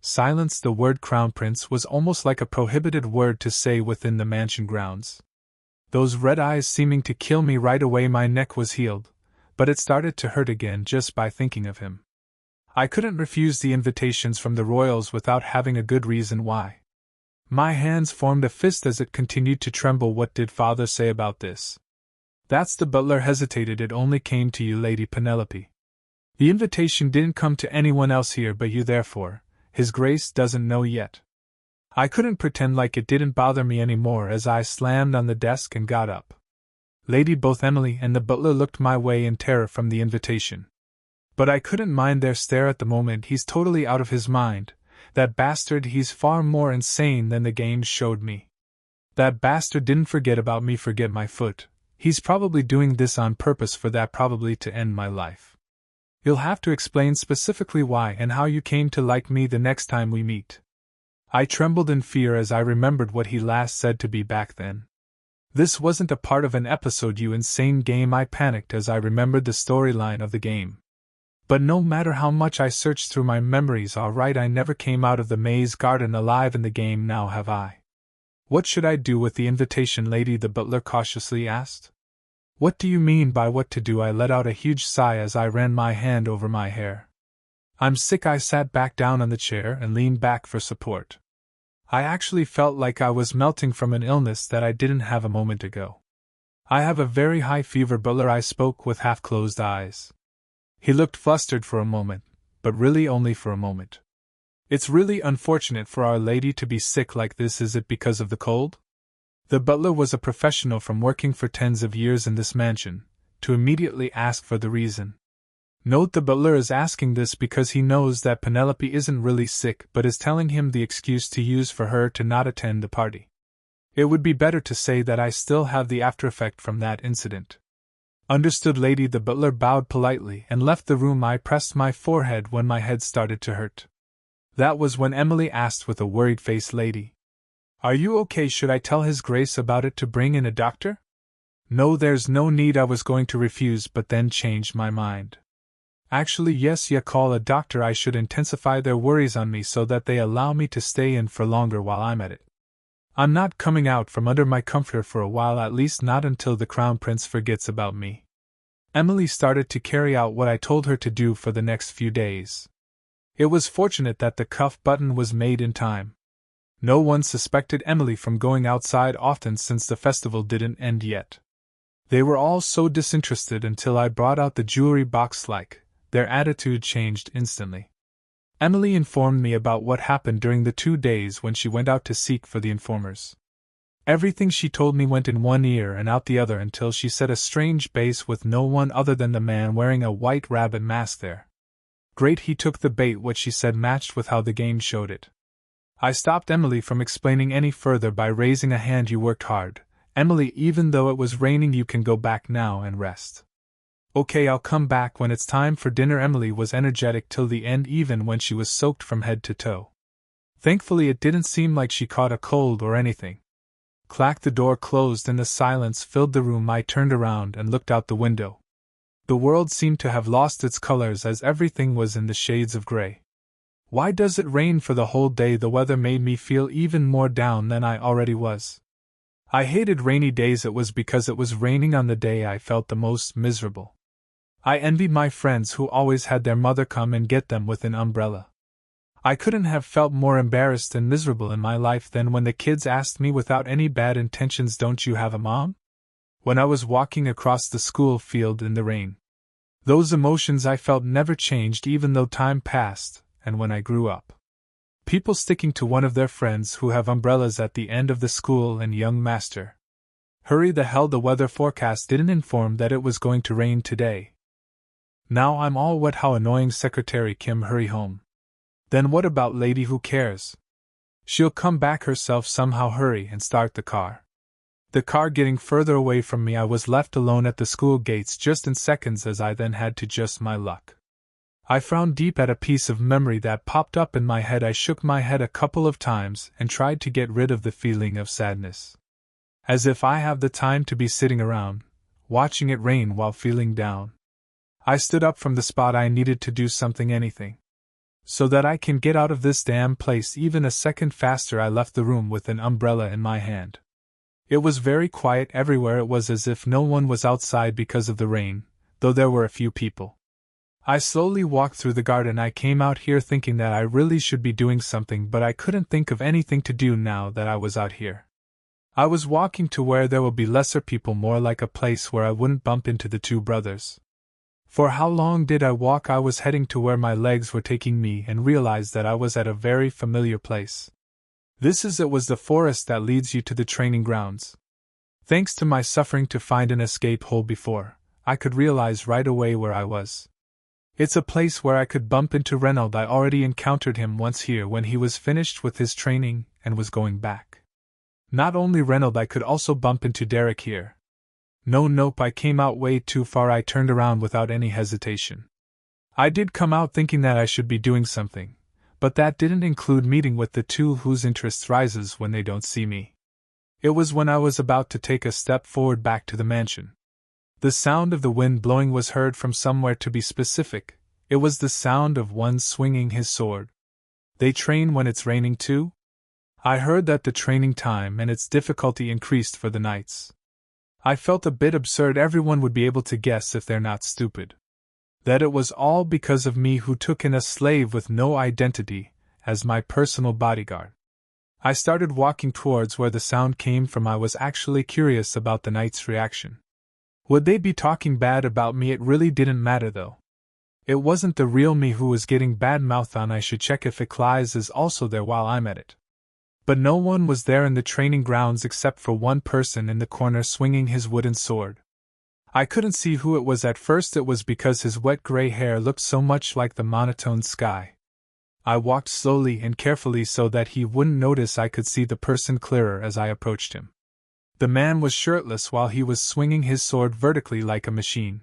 Silence. The word crown prince was almost like a prohibited word to say within the mansion grounds. Those red eyes seeming to kill me right away. My neck was healed, but it started to hurt again just by thinking of him. I couldn't refuse the invitations from the royals without having a good reason why. My hands formed a fist as it continued to tremble. What did father say about this? That's the butler hesitated. It only came to you, Lady Penelope. The invitation didn't come to anyone else here but you, therefore, His Grace doesn't know yet. I couldn't pretend like it didn't bother me any more as I slammed on the desk and got up. Both Emily and the butler looked my way in terror from the invitation. But I couldn't mind their stare at the moment. He's totally out of his mind. That bastard, he's far more insane than the game showed me. That bastard didn't forget about me, forget my foot. He's probably doing this on purpose for that, probably to end my life. You'll have to explain specifically why and how you came to like me the next time we meet. I trembled in fear as I remembered what he last said to be back then. This wasn't a part of an episode, you insane game. I panicked as I remembered the storyline of the game. But no matter how much I searched through my memories, all right, I never came out of the maze garden alive in the game, now have I. What should I do with the invitation, lady? The butler cautiously asked. What do you mean by what to do? I let out a huge sigh as I ran my hand over my hair. I'm sick. I sat back down on the chair and leaned back for support. I actually felt like I was melting from an illness that I didn't have a moment ago. I have a very high fever, butler. I spoke with half-closed eyes. He looked flustered for a moment, but really only for a moment. It's really unfortunate for Our Lady to be sick like this. Is it because of the cold? The butler was a professional from working for tens of years in this mansion, to immediately ask for the reason. Note, the butler is asking this because he knows that Penelope isn't really sick but is telling him the excuse to use for her to not attend the party. It would be better to say that I still have the aftereffect from that incident. Understood, lady. The butler bowed politely and left the room. I pressed my forehead when my head started to hurt. That was when Emily asked with a worried face, Lady, are you okay? Should I tell His Grace about it to bring in a doctor? No, there's no need. I was going to refuse but then changed my mind. Actually, yes, ya call a doctor. I should intensify their worries on me so that they allow me to stay in for longer while I'm at it. I'm not coming out from under my comforter for a while, at least not until the Crown Prince forgets about me. Emily started to carry out what I told her to do for the next few days. It was fortunate that the cuff button was made in time. No one suspected Emily from going outside often since the festival didn't end yet. They were all so disinterested until I brought out the jewelry box. Their attitude changed instantly. Emily informed me about what happened during the 2 days when she went out to seek for the informers. Everything she told me went in one ear and out the other until she said a strange bass with no one other than the man wearing a white rabbit mask there. Great, he took the bait. What she said matched with how the game showed it. I stopped Emily from explaining any further by raising a hand. You worked hard, Emily. Even though it was raining, you can go back now and rest. Okay, I'll come back when it's time for dinner. Emily was energetic till the end, even when she was soaked from head to toe. Thankfully, it didn't seem like she caught a cold or anything. Clack, the door closed and the silence filled the room. I turned around and looked out the window. The world seemed to have lost its colors as everything was in the shades of gray. Why does it rain for the whole day? The weather made me feel even more down than I already was. I hated rainy days. It was because it was raining on the day I felt the most miserable. I envied my friends who always had their mother come and get them with an umbrella. I couldn't have felt more embarrassed and miserable in my life than when the kids asked me without any bad intentions, "Don't you have a mom?" when I was walking across the school field in the rain. Those emotions I felt never changed even though time passed, and when I grew up. People sticking to one of their friends who have umbrellas at the end of the school, and young master. Hurry the hell, the weather forecast didn't inform that it was going to rain today. Now I'm all wet. How annoying. Secretary Kim, hurry home. Then what about lady? Who cares? She'll come back herself somehow. Hurry and start the car. The car getting further away from me, I was left alone at the school gates just in seconds as I then had to just my luck. I frowned deep at a piece of memory that popped up in my head. I shook my head a couple of times and tried to get rid of the feeling of sadness. As if I have the time to be sitting around, watching it rain while feeling down. I stood up from the spot. I needed to do something, anything. So that I can get out of this damn place even a second faster. I left the room with an umbrella in my hand. It was very quiet everywhere. It was as if no one was outside because of the rain, though there were a few people. I slowly walked through the garden. I came out here thinking that I really should be doing something, but I couldn't think of anything to do now that I was out here. I was walking to where there will be lesser people, more like a place where I wouldn't bump into the two brothers. For how long did I walk? I was heading to where my legs were taking me and realized that I was at a very familiar place. It was the forest that leads you to the training grounds. Thanks to my suffering to find an escape hole before, I could realize right away where I was. It's a place where I could bump into Reynold. I already encountered him once here when he was finished with his training and was going back. Not only Reynold, I could also bump into Derek here. Nope, I came out way too far. I turned around without any hesitation. I did come out thinking that I should be doing something, but that didn't include meeting with the two whose interest rises when they don't see me. It was when I was about to take a step forward back to the mansion. The sound of the wind blowing was heard from somewhere. To be specific, it was the sound of one swinging his sword. They train when it's raining too? I heard that the training time and its difficulty increased for the nights. I felt a bit absurd. Everyone would be able to guess, if they're not stupid, that it was all because of me who took in a slave with no identity as my personal bodyguard. I started walking towards where the sound came from. I was actually curious about the knight's reaction. Would they be talking bad about me? It really didn't matter though. It wasn't the real me who was getting bad mouth on. I should check if Eckles is also there while I'm at it. But no one was there in the training grounds except for one person in the corner swinging his wooden sword. I couldn't see who it was at first. It was because his wet gray hair looked so much like the monotone sky. I walked slowly and carefully so that he wouldn't notice. I could see the person clearer as I approached him. The man was shirtless while he was swinging his sword vertically like a machine.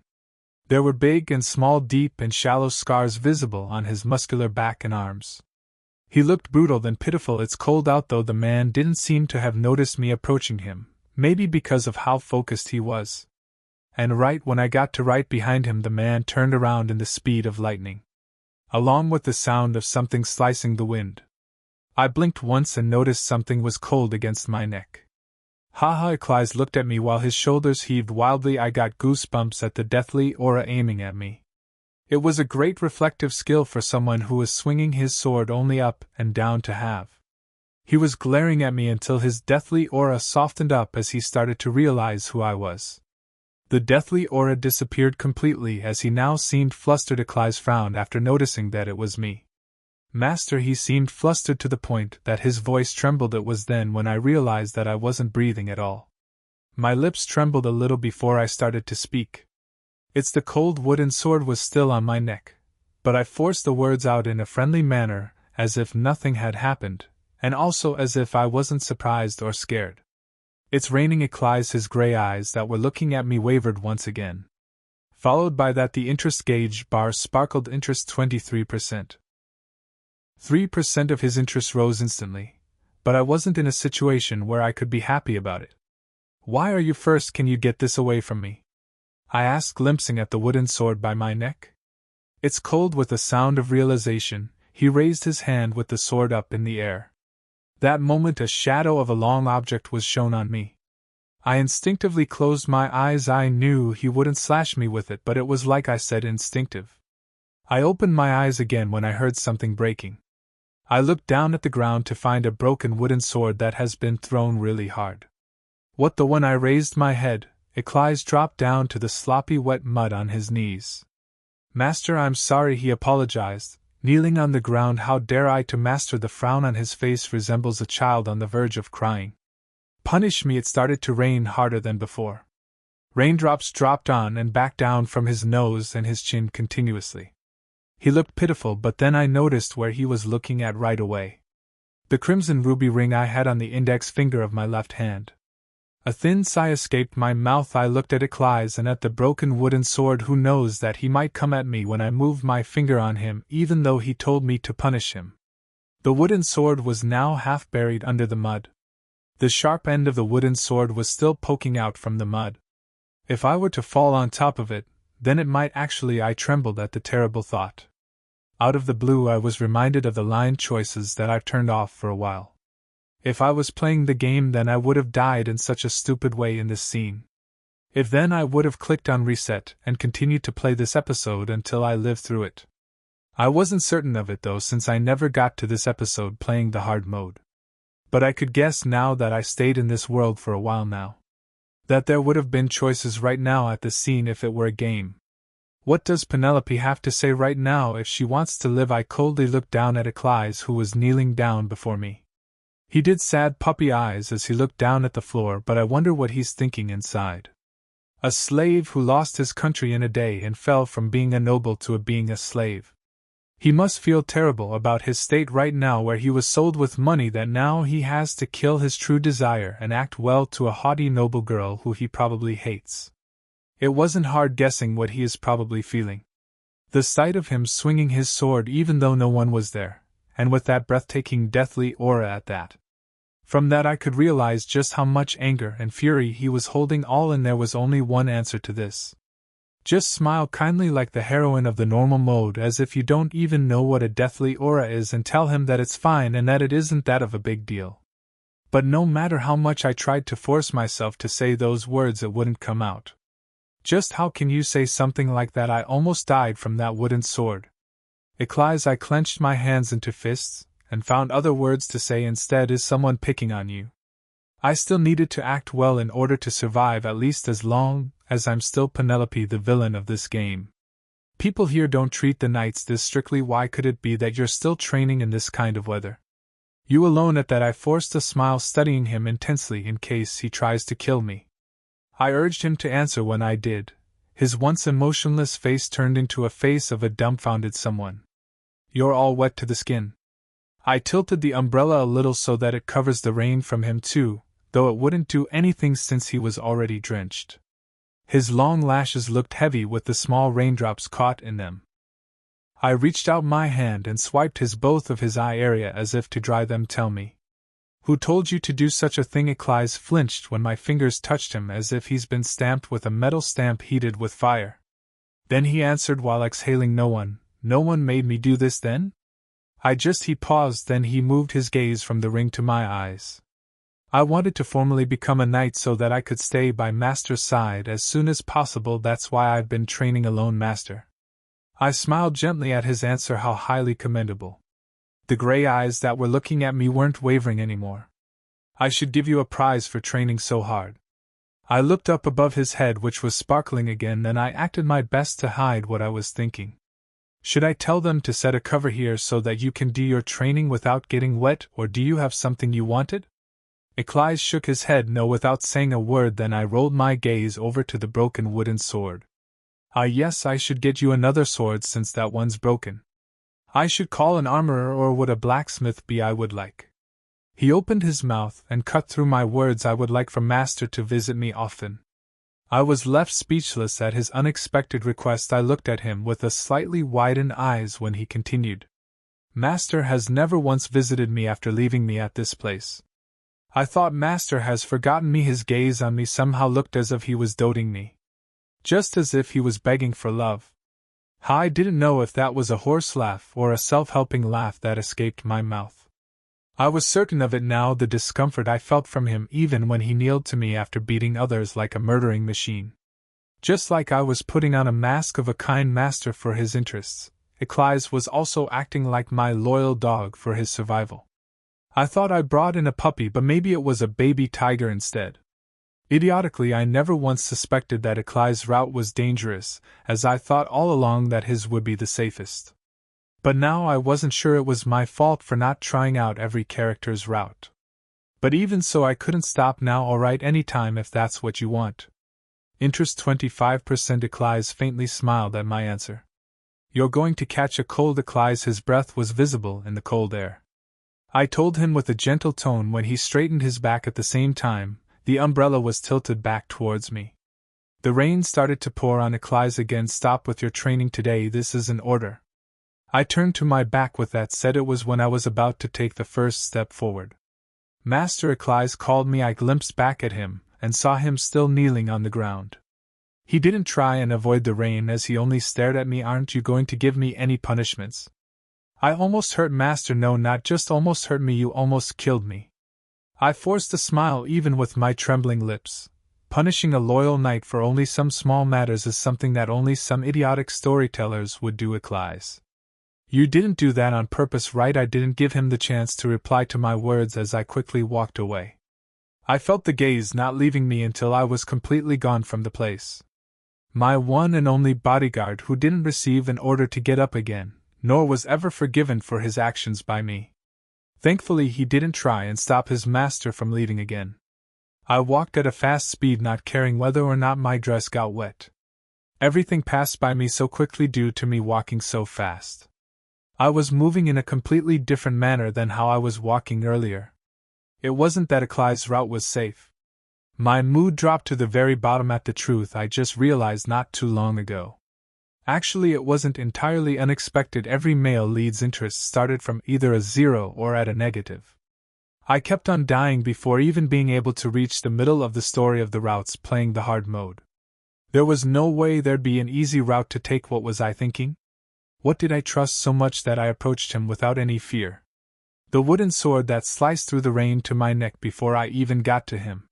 There were big and small, deep and shallow scars visible on his muscular back and arms. He looked brutal and pitiful. It's cold out though. The man didn't seem to have noticed me approaching him, maybe because of how focused he was. And right when I got to right behind him, the man turned around in the speed of lightning, along with the sound of something slicing the wind. I blinked once and noticed something was cold against my neck. Eckles looked at me while his shoulders heaved wildly. I got goosebumps at the deathly aura aiming at me. It was a great reflective skill for someone who was swinging his sword only up and down to have. He was glaring at me until his deathly aura softened up as he started to realize who I was. The deathly aura disappeared completely as he now seemed flustered. Eckles frowned after noticing that it was me. Master, he seemed flustered to the point that his voice trembled. It was then when I realized that I wasn't breathing at all. My lips trembled a little before I started to speak. It's the cold wooden sword was still on my neck, but I forced the words out in a friendly manner, as if nothing had happened, and also as if I wasn't surprised or scared. It's raining. Eckles, his gray eyes that were looking at me wavered once again. Followed by that the interest gauge bar sparkled. Interest 23%. 3% of his interest rose instantly, but I wasn't in a situation where I could be happy about it. Why are you first? Can you get this away from me? I asked, glimpsing at the wooden sword by my neck. It's cold. With a sound of realization, he raised his hand with the sword up in the air. That moment a shadow of a long object was shown on me. I instinctively closed my eyes. I knew he wouldn't slash me with it, but it was, like I said, instinctive. I opened my eyes again when I heard something breaking. I looked down at the ground to find a broken wooden sword that has been thrown really hard. What the one? I raised my head. Eckles dropped down to the sloppy wet mud on his knees. Master, I'm sorry, he apologized, kneeling on the ground. How dare I? To master, the frown on his face resembles a child on the verge of crying. Punish me. It started to rain harder than before. Raindrops dropped on and back down from his nose and his chin continuously. He looked pitiful, but then I noticed where he was looking at right away. The crimson ruby ring I had on the index finger of my left hand. A thin sigh escaped my mouth. I looked at Eckles and at the broken wooden sword. Who knows that he might come at me when I moved my finger on him, even though he told me to punish him. The wooden sword was now half buried under the mud. The sharp end of the wooden sword was still poking out from the mud. If I were to fall on top of it, then it might actually. I trembled at the terrible thought. Out of the blue I was reminded of the line choices that I've turned off for a while. If I was playing the game, then I would have died in such a stupid way in this scene. If then, I would have clicked on reset and continued to play this episode until I lived through it. I wasn't certain of it though, since I never got to this episode playing the hard mode. But I could guess now that I stayed in this world for a while now, that there would have been choices right now at the scene if it were a game. What does Penelope have to say right now if she wants to live? I coldly looked down at Eckles, who was kneeling down before me. He did sad puppy eyes as he looked down at the floor, but I wonder what he's thinking inside. A slave who lost his country in a day and fell from being a noble to being a slave. He must feel terrible about his state right now, where he was sold with money, that now he has to kill his true desire and act well to a haughty noble girl who he probably hates. It wasn't hard guessing what he is probably feeling. The sight of him swinging his sword even though no one was there, and with that breathtaking deathly aura at that. From that I could realize just how much anger and fury he was holding all, and there was only one answer to this. Just smile kindly like the heroine of the normal mode, as if you don't even know what a deathly aura is, and tell him that it's fine and that it isn't that of a big deal. But no matter how much I tried to force myself to say those words, it wouldn't come out. Just how can you say something like that? I almost died from that wooden sword. Eckles, I clenched my hands into fists, and found other words to say instead. Is someone picking on you? I still needed to act well in order to survive, at least as long as I'm still Penelope, the villain of this game. People here don't treat the knights this strictly. Why could it be that you're still training in this kind of weather? You alone. At that I forced a smile, studying him intensely in case he tries to kill me. I urged him to answer. When I did, his once emotionless face turned into a face of a dumbfounded someone. You're all wet to the skin. I tilted the umbrella a little so that it covers the rain from him too, though it wouldn't do anything since he was already drenched. His long lashes looked heavy with the small raindrops caught in them. I reached out my hand and swiped both of his eye area as if to dry them. Tell me. Who told you to do such a thing? Eckles flinched when my fingers touched him, as if he's been stamped with a metal stamp heated with fire. Then he answered while exhaling, no one made me do this then? He paused, then he moved his gaze from the ring to my eyes. I wanted to formally become a knight so that I could stay by Master's side as soon as possible. That's why I've been training alone, Master. I smiled gently at his answer. How highly commendable. The gray eyes that were looking at me weren't wavering anymore. I should give you a prize for training so hard. I looked up above his head, which was sparkling again, then I acted my best to hide what I was thinking. Should I tell them to set a cover here so that you can do your training without getting wet, or do you have something you wanted? Eckles shook his head no without saying a word. Then I rolled my gaze over to the broken wooden sword. Yes, I should get you another sword since that one's broken. I should call an armorer, or would a blacksmith be? I would like. He opened his mouth and cut through my words. I would like for Master to visit me often. I was left speechless at his unexpected request. I looked at him with a slightly widened eyes when he continued. Master has never once visited me after leaving me at this place. I thought Master has forgotten me. His gaze on me somehow looked as if he was doting me. Just as if he was begging for love. I didn't know if that was a horse laugh or a self-helping laugh that escaped my mouth. I was certain of it now, the discomfort I felt from him even when he kneeled to me after beating others like a murdering machine. Just like I was putting on a mask of a kind master for his interests, Eckles was also acting like my loyal dog for his survival. I thought I brought in a puppy, but maybe it was a baby tiger instead. Idiotically, I never once suspected that Eckles' route was dangerous, as I thought all along that his would be the safest. But now I wasn't sure it was my fault for not trying out every character's route. But even so, I couldn't stop now. Alright, anytime if that's what you want. Interest 25%. Eckles faintly smiled at my answer. You're going to catch a cold, Eckles. His breath was visible in the cold air. I told him with a gentle tone when he straightened his back. At the same time, the umbrella was tilted back towards me. The rain started to pour on. Eckles again. Stop with your training today, this is an order. I turned to my back with that said. It was when I was about to take the first step forward. Master, Eckles called me. I glimpsed back at him, and saw him still kneeling on the ground. He didn't try and avoid the rain as he only stared at me. Aren't you going to give me any punishments? I almost hurt Master. No, not just almost hurt me, you almost killed me. I forced a smile even with my trembling lips. Punishing a loyal knight for only some small matters is something that only some idiotic storytellers would do. Eckles. You didn't do that on purpose, right? I didn't give him the chance to reply to my words as I quickly walked away. I felt the gaze not leaving me until I was completely gone from the place. My one and only bodyguard who didn't receive an order to get up again, nor was ever forgiven for his actions by me. Thankfully, he didn't try and stop his master from leaving again. I walked at a fast speed, not caring whether or not my dress got wet. Everything passed by me so quickly due to me walking so fast. I was moving in a completely different manner than how I was walking earlier. It wasn't that Eckles' route was safe. My mood dropped to the very bottom at the truth I just realized not too long ago. Actually, it wasn't entirely unexpected. Every male lead's interest started from either a 0 or at a negative. I kept on dying before even being able to reach the middle of the story of the routes playing the hard mode. There was no way there'd be an easy route to take. What was I thinking? What did I trust so much that I approached him without any fear? The wooden sword that sliced through the rein to my neck before I even got to him.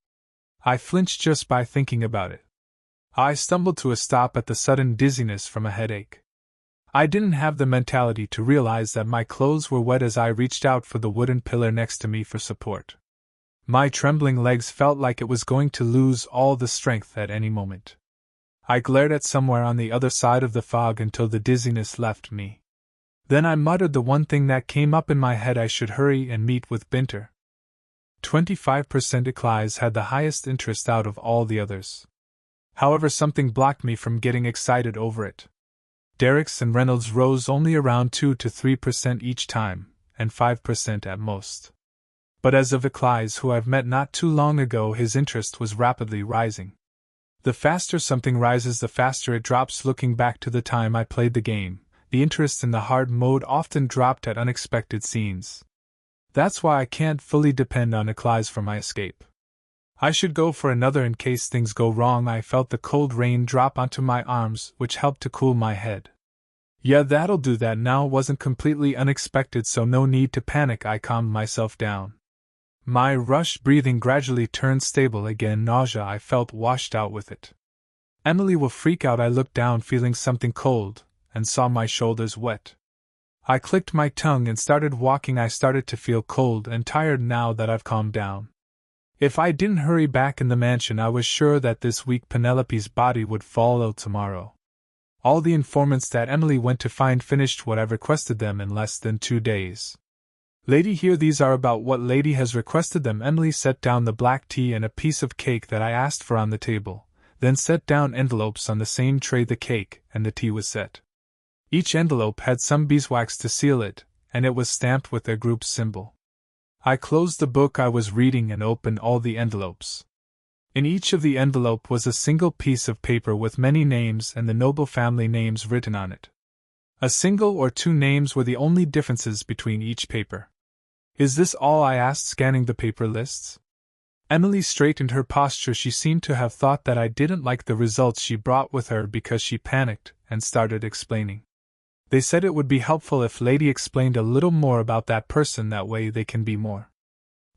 I flinched just by thinking about it. I stumbled to a stop at the sudden dizziness from a headache. I didn't have the mentality to realize that my clothes were wet as I reached out for the wooden pillar next to me for support. My trembling legs felt like it was going to lose all the strength at any moment. I glared at somewhere on the other side of the fog until the dizziness left me. Then I muttered the one thing that came up in my head: I should hurry and meet with Vinter. 25% Eckles had the highest interest out of all the others. However, something blocked me from getting excited over it. Derrick's and Reynolds rose only around 2 to 3% each time, and 5% at most. But as of Eckles, who I've met not too long ago, his interest was rapidly rising. The faster something rises, the faster it drops. Looking back to the time I played the game, the interest in the hard mode often dropped at unexpected scenes. That's why I can't fully depend on Eckles for my escape. I should go for another in case things go wrong. I felt the cold rain drop onto my arms, which helped to cool my head. Yeah, that'll do. That now wasn't completely unexpected, so no need to panic. I calmed myself down. My rushed breathing gradually turned stable again. Nausea I felt washed out with it. Emily will freak out. I looked down, feeling something cold, and saw my shoulders wet. I clicked my tongue and started walking. I started to feel cold and tired now that I've calmed down. If I didn't hurry back in the mansion, I was sure that this week Penelope's body would follow tomorrow. All the informants that Emily went to find finished what I've requested them in less than 2 days. Lady, here these are about what lady has requested them. Emily set down the black tea and a piece of cake that I asked for on the table, then set down envelopes on the same tray. The cake and the tea was set. Each envelope had some beeswax to seal it, and it was stamped with their group symbol. I closed the book I was reading and opened all the envelopes. In each of the envelope was a single piece of paper with many names and the noble family names written on it. A single or 2 names were the only differences between each paper. Is this all? I asked, scanning the paper lists. Emily straightened her posture. She seemed to have thought that I didn't like the results she brought with her because she panicked and started explaining. They said it would be helpful if Lady explained a little more about that person, that way they can be more.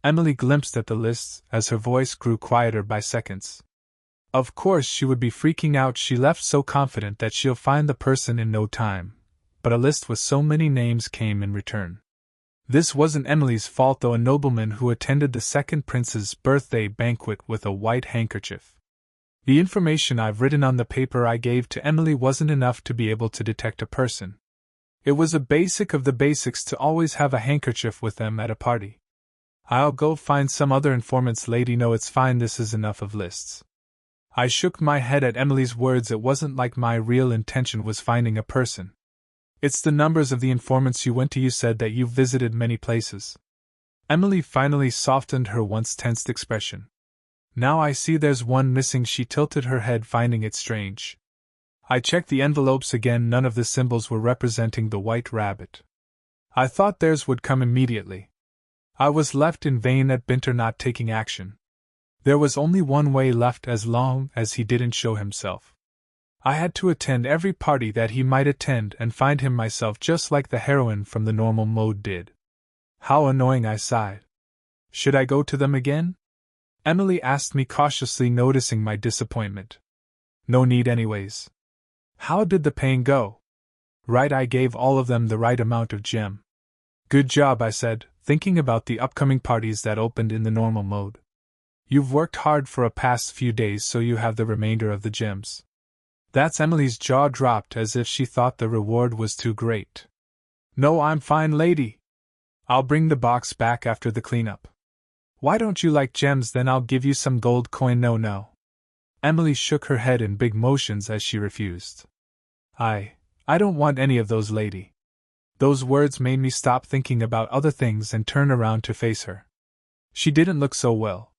Emily glimpsed at the lists as her voice grew quieter by seconds. Of course she would be freaking out. She left so confident that she'll find the person in no time, but a list with so many names came in return. This wasn't Emily's fault, though. A nobleman who attended the second prince's birthday banquet with a white handkerchief. The information I've written on the paper I gave to Emily wasn't enough to be able to detect a person. It was a basic of the basics to always have a handkerchief with them at a party. I'll go find some other informants. Lady, no, it's fine, this is enough of lists. I shook my head at Emily's words. It wasn't like my real intention was finding a person. It's the numbers of the informants you went to. You said that you've visited many places. Emily finally softened her once tensed expression. Now I see there's one missing. She tilted her head, finding it strange. I checked the envelopes again. None of the symbols were representing the white rabbit. I thought theirs would come immediately. I was left in vain at Vinter not taking action. There was only one way left as long as he didn't show himself. I had to attend every party that he might attend and find him myself just like the heroine from the normal mode did. How annoying, I sighed. Should I go to them again? Emily asked me cautiously, noticing my disappointment. No need anyways. How did the paying go? Right, I gave all of them the right amount of gem. Good job, I said, thinking about the upcoming parties that opened in the normal mode. You've worked hard for a past few days, so you have the remainder of the gems. That's Emily's jaw dropped as if she thought the reward was too great. No, I'm fine, lady. I'll bring the box back after the cleanup. Why don't you like gems? Then I'll give you some gold coin. No. Emily shook her head in big motions as she refused. I don't want any of those, lady. Those words made me stop thinking about other things and turn around to face her. She didn't look so well.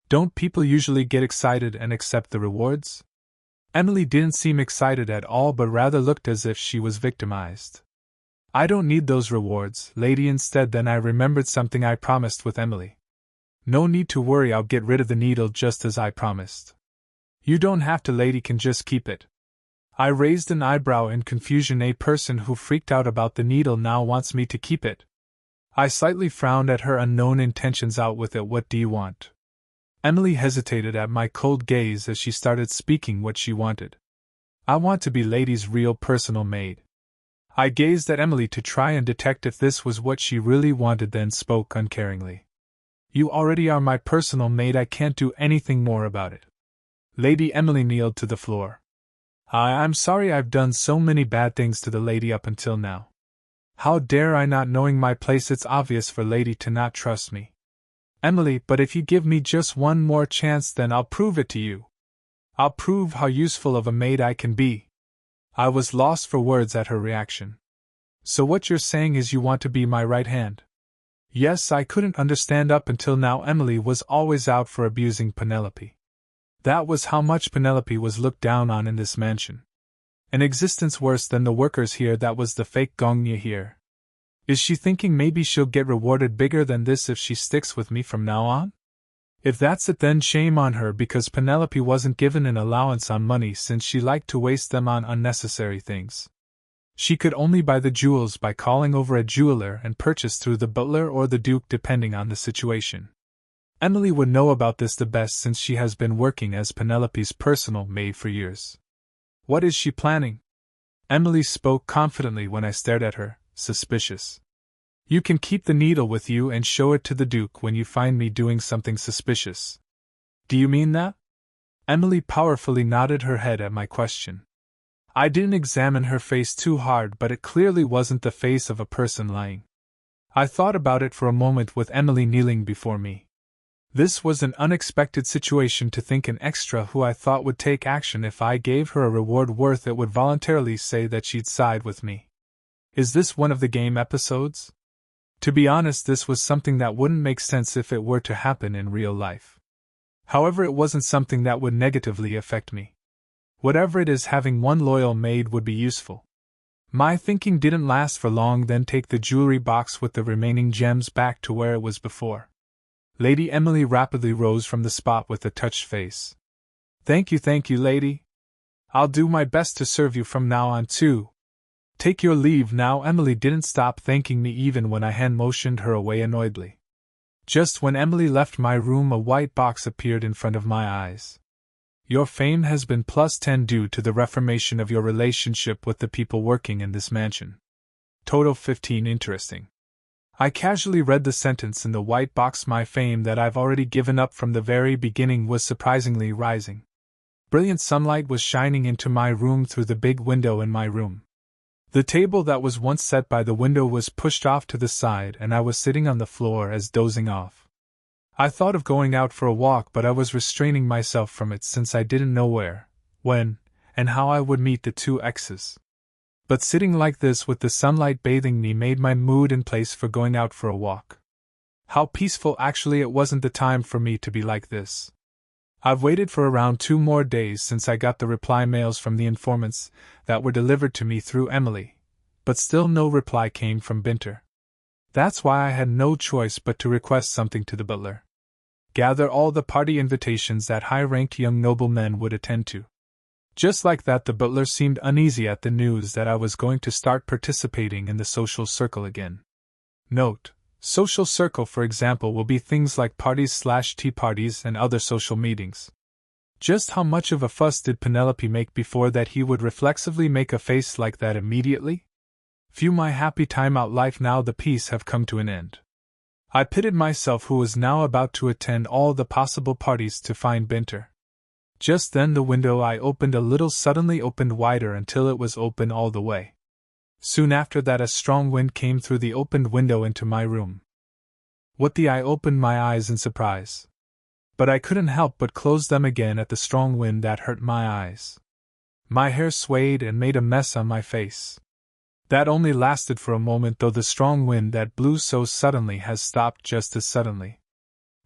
Don't people usually get excited and accept the rewards? Emily didn't seem excited at all, but rather looked as if she was victimized. I don't need those rewards, lady. Instead, then I remembered something I promised with Emily. No need to worry, I'll get rid of the needle just as I promised. You don't have to, lady, can just keep it. I raised an eyebrow in confusion. A person who freaked out about the needle now wants me to keep it. I slightly frowned at her unknown intentions. Out with it, what do you want? Emily hesitated at my cold gaze as she started speaking what she wanted. I want to be lady's real personal maid. I gazed at Emily to try and detect if this was what she really wanted, then spoke uncaringly. You already are my personal maid, I can't do anything more about it. Lady Emily kneeled to the floor. I'm sorry I've done so many bad things to the lady up until now. How dare I, not knowing my place? It's obvious for lady to not trust me. Emily, but if you give me just one more chance, then I'll prove it to you. I'll prove how useful of a maid I can be. I was lost for words at her reaction. So what you're saying is you want to be my right hand? Yes, I couldn't understand up until now. Emily was always out for abusing Penelope. That was how much Penelope was looked down on in this mansion. An existence worse than the workers here. That was the fake Gongnya here. Is she thinking maybe she'll get rewarded bigger than this if she sticks with me from now on? If that's it, then shame on her, because Penelope wasn't given an allowance on money since she liked to waste them on unnecessary things. She could only buy the jewels by calling over a jeweler and purchase through the butler or the duke depending on the situation. Emily would know about this the best since she has been working as Penelope's personal maid for years. What is she planning? Emily spoke confidently when I stared at her, suspicious. You can keep the needle with you and show it to the Duke when you find me doing something suspicious. Do you mean that? Emily powerfully nodded her head at my question. I didn't examine her face too hard, but it clearly wasn't the face of a person lying. I thought about it for a moment with Emily kneeling before me. This was an unexpected situation to think an extra who I thought would take action if I gave her a reward worth it would voluntarily say that she'd side with me. Is this one of the game episodes? To be honest, this was something that wouldn't make sense if it were to happen in real life. However, it wasn't something that would negatively affect me. Whatever it is, having one loyal maid would be useful. My thinking didn't last for long. Then take the jewelry box with the remaining gems back to where it was before. Lady Emily rapidly rose from the spot with a touched face. Thank you, lady. I'll do my best to serve you from now on too. Take your leave now. Emily didn't stop thanking me even when I hand motioned her away annoyedly. Just when Emily left my room, a white box appeared in front of my eyes. Your fame has been +10 due to the reformation of your relationship with the people working in this mansion. Total 15. Interesting. I casually read the sentence in the white box. My fame that I've already given up from the very beginning was surprisingly rising. Brilliant sunlight was shining into my room through the big window in my room. The table that was once set by the window was pushed off to the side, and I was sitting on the floor as dozing off. I thought of going out for a walk, but I was restraining myself from it since I didn't know where, when, and how I would meet the two exes. But sitting like this with the sunlight bathing me made my mood in place for going out for a walk. How peaceful! Actually, it wasn't the time for me to be like this. I've waited for around 2 more days since I got the reply mails from the informants that were delivered to me through Emily, but still no reply came from Vinter. That's why I had no choice but to request something to the butler. Gather all the party invitations that high-ranked young noblemen would attend to. Just like that, the butler seemed uneasy at the news that I was going to start participating in the social circle again. Note: social circle, for example, will be things like parties/tea parties and other social meetings. Just how much of a fuss did Penelope make before that he would reflexively make a face like that immediately? Few my happy time out life now the piece have come to an end. I pitied myself who was now about to attend all the possible parties to find Vinter. Just then the window I opened a little suddenly opened wider until it was open all the way. Soon after that a strong wind came through the opened window into my room. I opened my eyes in surprise. But I couldn't help but close them again at the strong wind that hurt my eyes. My hair swayed and made a mess on my face. That only lasted for a moment, though the strong wind that blew so suddenly has stopped just as suddenly.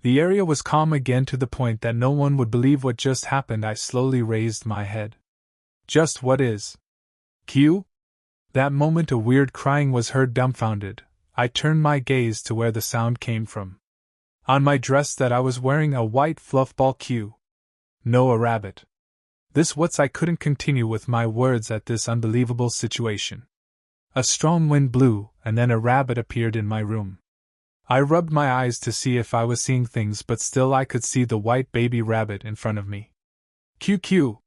The area was calm again to the point that no one would believe what just happened. I slowly raised my head. Just what is? Q? That moment a weird crying was heard. Dumbfounded, I turned my gaze to where the sound came from. On my dress that I was wearing a white fluff ball. Q. No, a rabbit. I couldn't continue with my words at this unbelievable situation. A strong wind blew, and then a rabbit appeared in my room. I rubbed my eyes to see if I was seeing things, but still I could see the white baby rabbit in front of me. QQ.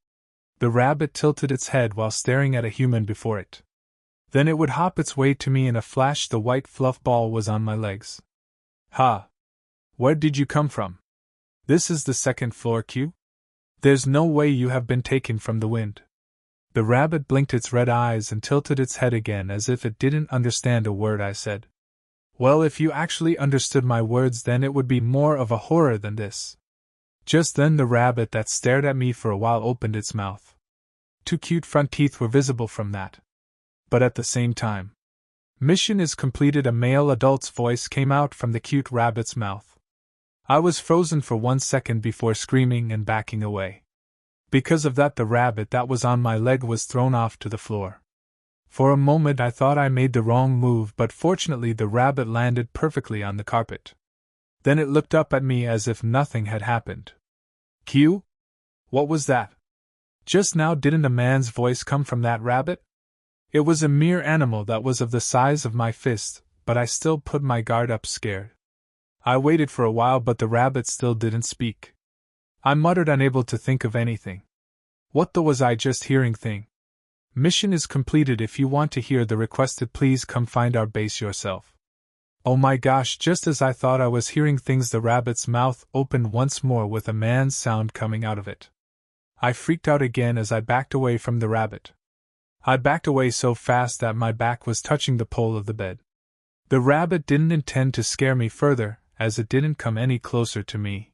The rabbit tilted its head while staring at a human before it. Then it would hop its way to me in a flash. The white fluff ball was on my legs. Ha! Where did you come from? This is the second floor, Q? There's no way you have been taken from the wind. The rabbit blinked its red eyes and tilted its head again as if it didn't understand a word I said. Well, if you actually understood my words, then it would be more of a horror than this. Just then the rabbit that stared at me for a while opened its mouth. Two cute front teeth were visible from that. But at the same time, mission is completed. A male adult's voice came out from the cute rabbit's mouth. I was frozen for 1 second before screaming and backing away. Because of that, the rabbit that was on my leg was thrown off to the floor. For a moment I thought I made the wrong move, but fortunately the rabbit landed perfectly on the carpet. Then it looked up at me as if nothing had happened. Q? What was that? Just now didn't a man's voice come from that rabbit? It was a mere animal that was of the size of my fist, but I still put my guard up, scared. I waited for a while, but the rabbit still didn't speak. I muttered, unable to think of anything. What the was I just hearing thing? Mission is completed. If you want to hear the requested, please come find our base yourself. Oh my gosh, just as I thought I was hearing things, the rabbit's mouth opened once more with a man's sound coming out of it. I freaked out again as I backed away from the rabbit. I backed away so fast that my back was touching the pole of the bed. The rabbit didn't intend to scare me further, as it didn't come any closer to me.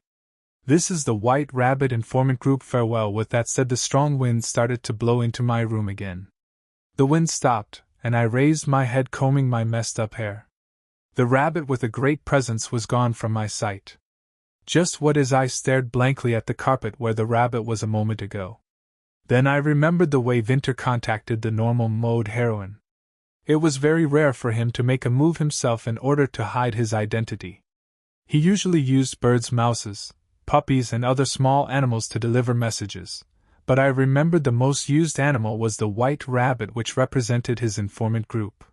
This is the White Rabbit Informant Group. Farewell. With that said, the strong wind started to blow into my room again. The wind stopped, and I raised my head, combing my messed up hair. The rabbit with a great presence was gone from my sight. Just what as I stared blankly at the carpet where the rabbit was a moment ago. Then I remembered the way Vinter contacted the normal mode heroine. It was very rare for him to make a move himself in order to hide his identity. He usually used birds, mouses, puppies, and other small animals to deliver messages, but I remembered the most used animal was the white rabbit, which represented his informant group.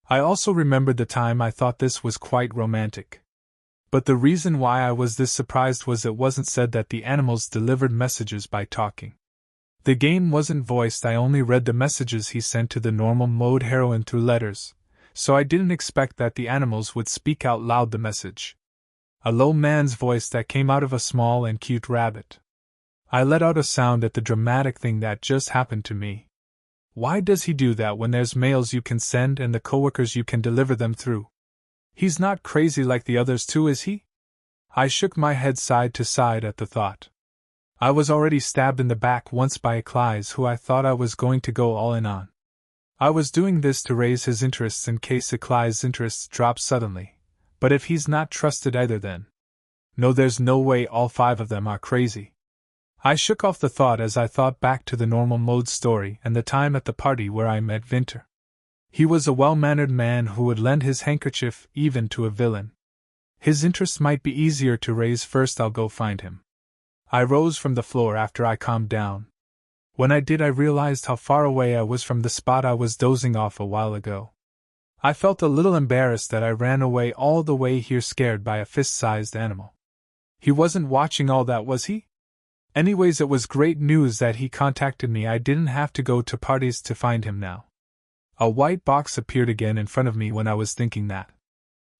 I also remembered the time I thought this was quite romantic. But the reason why I was this surprised was it wasn't said that the animals delivered messages by talking. The game wasn't voiced. I only read the messages he sent to the normal mode heroine through letters, so I didn't expect that the animals would speak out loud the message. A low man's voice that came out of a small and cute rabbit. I let out a sound at the dramatic thing that just happened to me. Why does he do that when there's mails you can send and the coworkers you can deliver them through? He's not crazy like the others too, is he? I shook my head side to side at the thought. I was already stabbed in the back once by Eckles, who I thought I was going to go all in on. I was doing this to raise his interests in case Eckles' interests dropped suddenly, but if he's not trusted either, then no, there's no way all 5 of them are crazy. I shook off the thought as I thought back to the normal mode story and the time at the party where I met Vinter. He was a well-mannered man who would lend his handkerchief even to a villain. His interests might be easier to raise. First, I'll go find him. I rose from the floor after I calmed down. When I did, I realized how far away I was from the spot I was dozing off a while ago. I felt a little embarrassed that I ran away all the way here scared by a fist-sized animal. He wasn't watching all that, was he? Anyways, it was great news that he contacted me. I didn't have to go to parties to find him now. A white box appeared again in front of me when I was thinking that.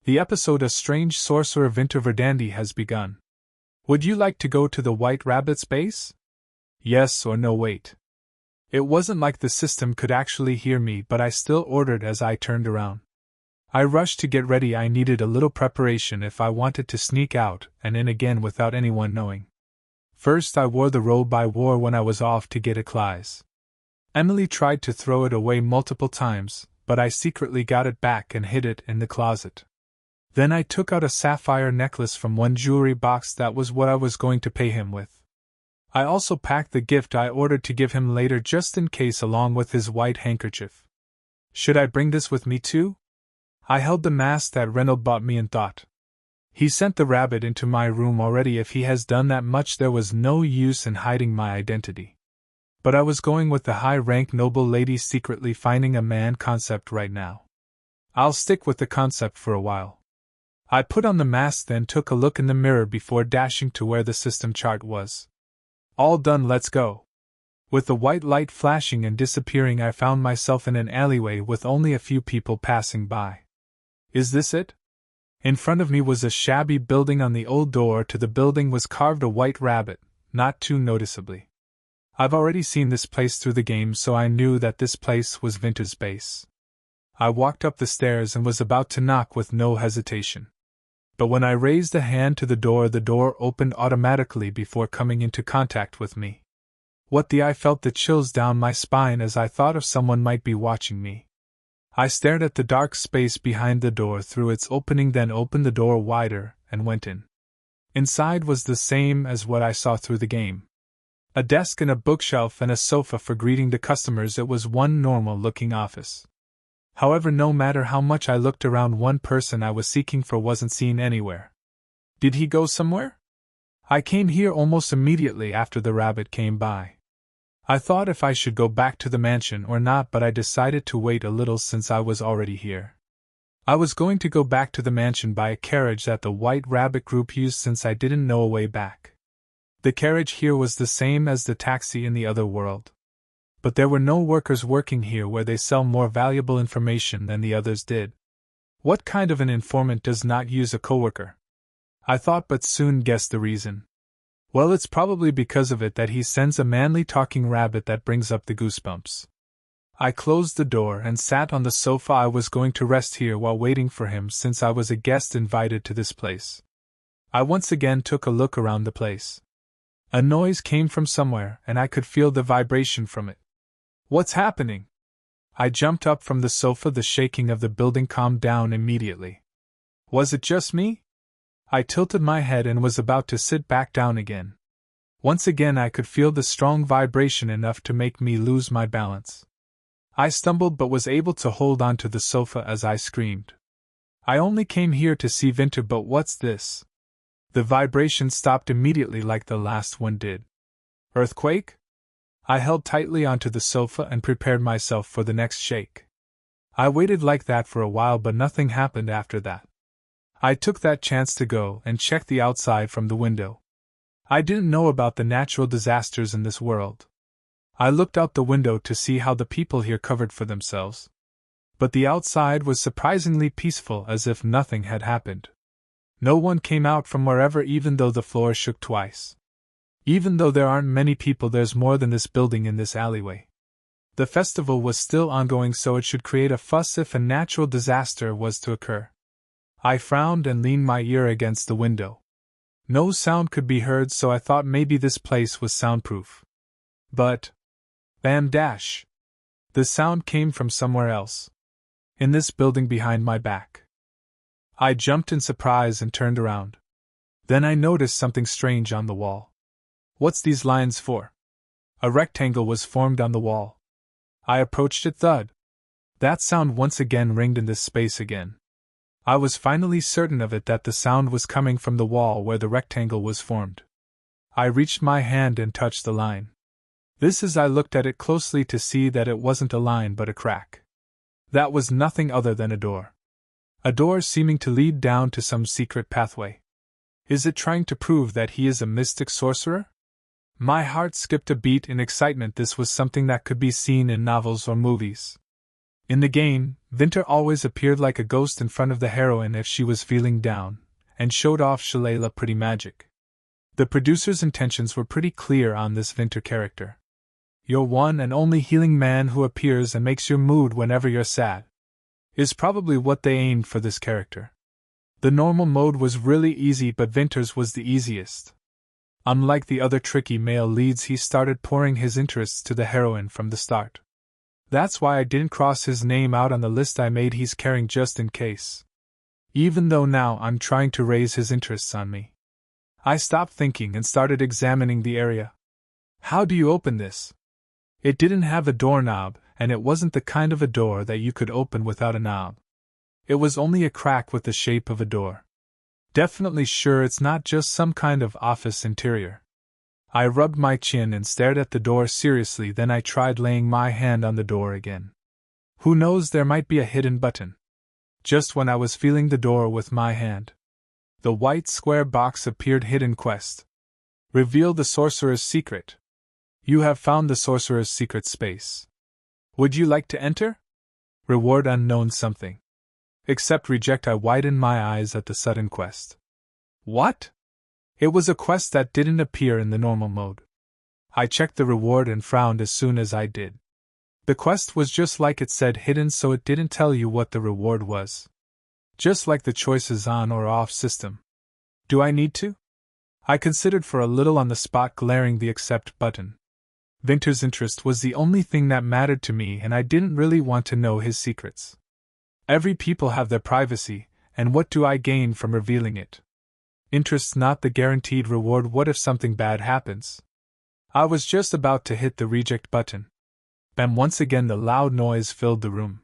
The episode A Strange Sorcerer Vinter Verdandi has begun. Would you like to go to the White Rabbit's base? Yes or no, wait. It wasn't like the system could actually hear me, but I still ordered as I turned around. I rushed to get ready. I needed a little preparation if I wanted to sneak out and in again without anyone knowing. First, I wore the robe I wore when I was off to get Eckles. Emily tried to throw it away multiple times, but I secretly got it back and hid it in the closet. Then I took out a sapphire necklace from one jewelry box. That was what I was going to pay him with. I also packed the gift I ordered to give him later just in case, along with his white handkerchief. Should I bring this with me too? I held the mask that Reynold bought me and thought. He sent the rabbit into my room already. If he has done that much, there was no use in hiding my identity. But I was going with the high-rank noble lady secretly finding a man concept right now. I'll stick with the concept for a while. I put on the mask, then took a look in the mirror before dashing to where the system chart was. All done, let's go. With the white light flashing and disappearing, I found myself in an alleyway with only a few people passing by. Is this it? In front of me was a shabby building. On the old door to the building was carved a white rabbit, not too noticeably. I've already seen this place through the game, so I knew that this place was Vinter's base. I walked up the stairs and was about to knock with no hesitation. But when I raised a hand to the door opened automatically before coming into contact with me. I felt the chills down my spine as I thought of someone might be watching me. I stared at the dark space behind the door through its opening, then opened the door wider and went in. Inside was the same as what I saw through the game. A desk and a bookshelf and a sofa for greeting the customers. It was one normal-looking office. However, no matter how much I looked around, one person I was seeking for wasn't seen anywhere. Did he go somewhere? I came here almost immediately after the rabbit came by. I thought if I should go back to the mansion or not, but I decided to wait a little since I was already here. I was going to go back to the mansion by a carriage that the White Rabbit group used since I didn't know a way back. The carriage here was the same as the taxi in the other world. But there were no workers working here, where they sell more valuable information than the others did. What kind of an informant does not use a coworker? I thought, but soon guessed the reason. Well, it's probably because of it that he sends a manly talking rabbit that brings up the goosebumps. I closed the door and sat on the sofa. I was going to rest here while waiting for him, since I was a guest invited to this place. I once again took a look around the place. A noise came from somewhere, and I could feel the vibration from it. What's happening? I jumped up from the sofa. The shaking of the building calmed down immediately. Was it just me? I tilted my head and was about to sit back down again. Once again I could feel the strong vibration, enough to make me lose my balance. I stumbled but was able to hold on to the sofa as I screamed. I only came here to see Vinter, but what's this? The vibration stopped immediately like the last one did. Earthquake? I held tightly onto the sofa and prepared myself for the next shake. I waited like that for a while, but nothing happened after that. I took that chance to go and check the outside from the window. I didn't know about the natural disasters in this world. I looked out the window to see how the people here covered for themselves. But the outside was surprisingly peaceful, as if nothing had happened. No one came out from wherever, even though the floor shook twice. Even though there aren't many people, there's more than this building in this alleyway. The festival was still ongoing, so it should create a fuss if a natural disaster was to occur. I frowned and leaned my ear against the window. No sound could be heard, so I thought maybe this place was soundproof. But bam dash! The sound came from somewhere else. In this building behind my back. I jumped in surprise and turned around. Then I noticed something strange on the wall. What's these lines for? A rectangle was formed on the wall. I approached it. Thud. That sound once again ringed in this space again. I was finally certain of it, that the sound was coming from the wall where the rectangle was formed. I reached my hand and touched the line. This as I looked at it closely to see that it wasn't a line but a crack. That was nothing other than a door. A door seeming to lead down to some secret pathway. Is it trying to prove that he is a mystic sorcerer? My heart skipped a beat in excitement. This was something that could be seen in novels or movies. In the game, Vinter always appeared like a ghost in front of the heroine if she was feeling down, and showed off shillelagh pretty magic. The producer's intentions were pretty clear on this Vinter character. Your one and only healing man who appears and makes your mood whenever you're sad. Is probably what they aimed for this character. The normal mode was really easy, but Vinter's was the easiest. Unlike the other tricky male leads, he started pouring his interests to the heroine from the start. That's why I didn't cross his name out on the list I made he's carrying just in case. Even though now I'm trying to raise his interests on me. I stopped thinking and started examining the area. How do you open this? It didn't have a doorknob, and it wasn't the kind of a door that you could open without a knob. It was only a crack with the shape of a door. Definitely sure it's not just some kind of office interior. I rubbed my chin and stared at the door seriously, then I tried laying my hand on the door again. Who knows, there might be a hidden button. Just when I was feeling the door with my hand, the white square box appeared. Hidden quest. Reveal the sorcerer's secret. You have found the sorcerer's secret space. Would you like to enter? Reward unknown something. Accept reject. I widened my eyes at the sudden quest. What? It was a quest that didn't appear in the normal mode. I checked the reward and frowned as soon as I did. The quest was just like it said, hidden, so it didn't tell you what the reward was. Just like the choices on or off system. Do I need to? I considered for a little on the spot, glaring the accept button. Vinter's interest was the only thing that mattered to me, and I didn't really want to know his secrets. Every people have their privacy, and what do I gain from revealing it? Interest, not the guaranteed reward. What if something bad happens? I was just about to hit the reject button. Bam! Once again the loud noise filled the room.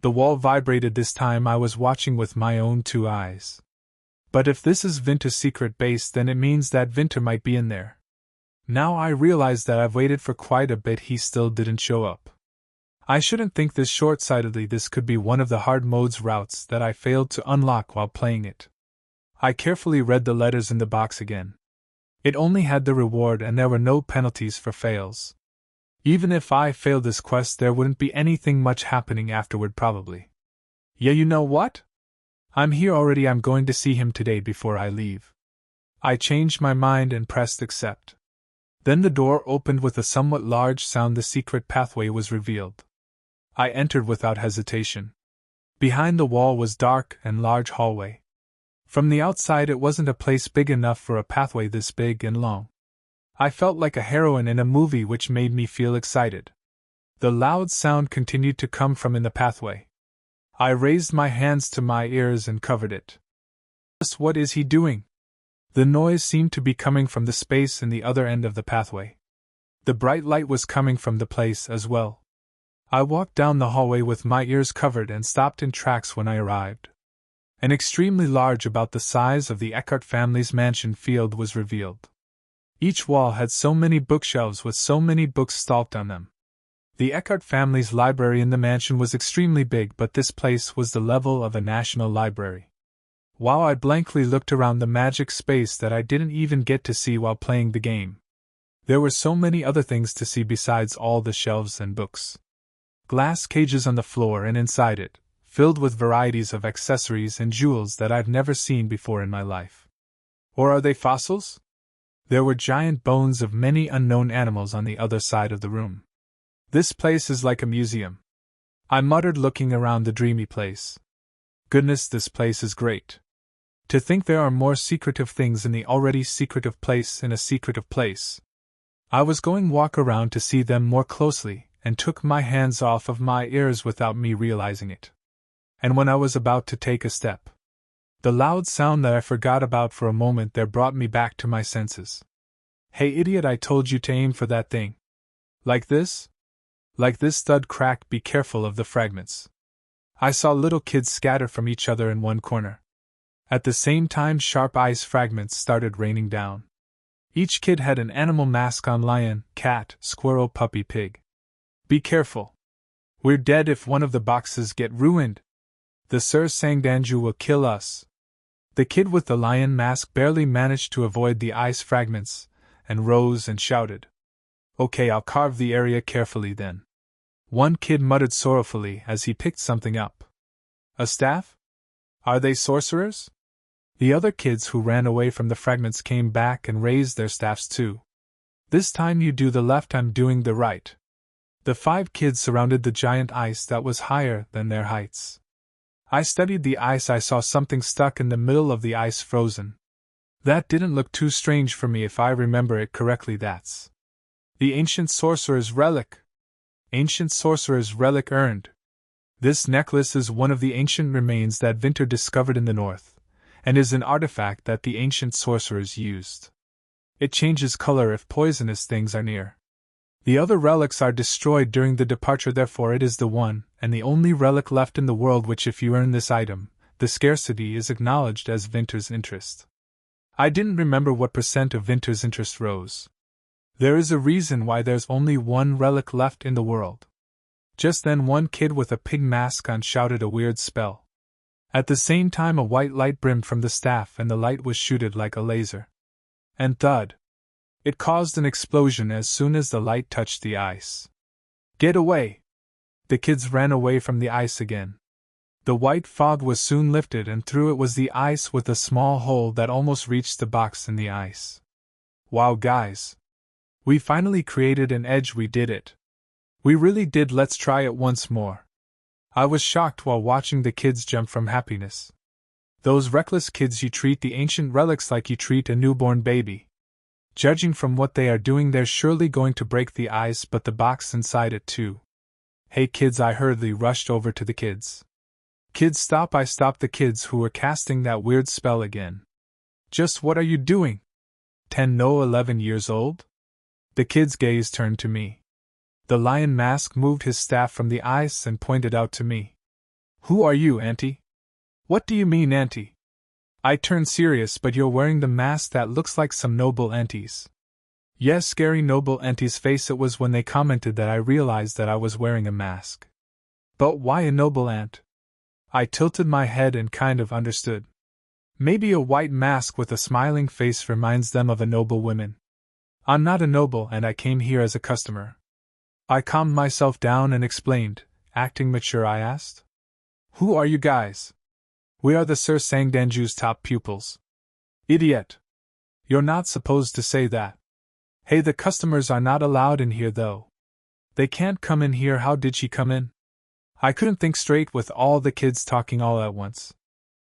The wall vibrated. This time I was watching with my own two eyes. But if this is Vinter's secret base, then it means that Vinter might be in there. Now I realize that I've waited for quite a bit, he still didn't show up. I shouldn't think this short-sightedly. This could be one of the hard mode's routes that I failed to unlock while playing it. I carefully read the letters in the box again. It only had the reward and there were no penalties for fails. Even if I failed this quest, there wouldn't be anything much happening afterward probably. Yeah, you know what? I'm here already. I'm going to see him today before I leave. I changed my mind and pressed accept. Then the door opened with a somewhat large sound. The secret pathway was revealed. I entered without hesitation. Behind the wall was dark and large hallway. From the outside it wasn't a place big enough for a pathway this big and long. I felt like a heroine in a movie, which made me feel excited. The loud sound continued to come from in the pathway. I raised my hands to my ears and covered it. What is he doing? The noise seemed to be coming from the space in the other end of the pathway. The bright light was coming from the place as well. I walked down the hallway with my ears covered and stopped in tracks when I arrived. An extremely large, about the size of the Eckert family's mansion, field was revealed. Each wall had so many bookshelves with so many books stacked on them. The Eckert family's library in the mansion was extremely big, but this place was the level of a national library. While I blankly looked around the magic space that I didn't even get to see while playing the game, there were so many other things to see besides all the shelves and books. Glass cages on the floor and inside it, filled with varieties of accessories and jewels that I've never seen before in my life. Or are they fossils? There were giant bones of many unknown animals on the other side of the room. This place is like a museum, I muttered, looking around the dreamy place. Goodness, this place is great. To think there are more secretive things in the already secretive place in a secretive place. I was going walk around to see them more closely, and took my hands off of my ears without me realizing it. And when I was about to take a step, the loud sound that I forgot about for a moment there brought me back to my senses. Hey idiot, I told you to aim for that thing. Like this? Like this. Thud, crack. Be careful of the fragments. I saw little kids scatter from each other in one corner. At the same time, sharp ice fragments started raining down. Each kid had an animal mask on: lion, cat, squirrel, puppy, pig. Be careful. We're dead if one of the boxes get ruined. The Sir Sangdanju will kill us. The kid with the lion mask barely managed to avoid the ice fragments, and rose and shouted. Okay, I'll carve the area carefully then. One kid muttered sorrowfully as he picked something up. A staff? Are they sorcerers? The other kids who ran away from the fragments came back and raised their staffs too. This time you do the left, I'm doing the right. The 5 kids surrounded the giant ice that was higher than their heights. I studied the ice. I saw something stuck in the middle of the ice, frozen. That didn't look too strange for me if I remember it correctly. That's the ancient sorcerer's relic. Ancient sorcerer's relic earned. This necklace is one of the ancient remains that Vinter discovered in the north, and is an artifact that the ancient sorcerers used. It changes color if poisonous things are near. The other relics are destroyed during the departure, therefore it is the one and the only relic left in the world which, if you earn this item, the scarcity is acknowledged as Vinter's interest. I didn't remember what percent of Vinter's interest rose. There is a reason why there's only one relic left in the world. Just then one kid with a pig mask on shouted a weird spell. At the same time a white light brimmed from the staff and the light was shooted like a laser. And thud! It caused an explosion as soon as the light touched the ice. Get away! The kids ran away from the ice again. The white fog was soon lifted and through it was the ice with a small hole that almost reached the box in the ice. Wow, guys! We finally created an edge. We did it. We really did. Let's try it once more. I was shocked while watching the kids jump from happiness. Those reckless kids, you treat the ancient relics like you treat a newborn baby. Judging from what they are doing, they're surely going to break the ice, but the box inside it too. Hey kids, I hurriedly rushed over to the kids. Kids, stop! I stopped the kids who were casting that weird spell again. Just what are you doing? 10, no, 11 years old? The kid's gaze turned to me. The lion mask moved his staff from the ice and pointed out to me. Who are you, Auntie? What do you mean, Auntie? I turned serious. But you're wearing the mask that looks like some noble aunties. Yes, scary noble aunties' face it was when they commented that I realized that I was wearing a mask. But why a noble aunt? I tilted my head and kind of understood. Maybe a white mask with a smiling face reminds them of a noble woman. I'm not a noble and I came here as a customer. I calmed myself down and explained, acting mature. I asked, who are you guys? We are the Sir Sangdanju's top pupils. Idiot! You're not supposed to say that. Hey, the customers are not allowed in here though. They can't come in here. How did she come in? I couldn't think straight with all the kids talking all at once.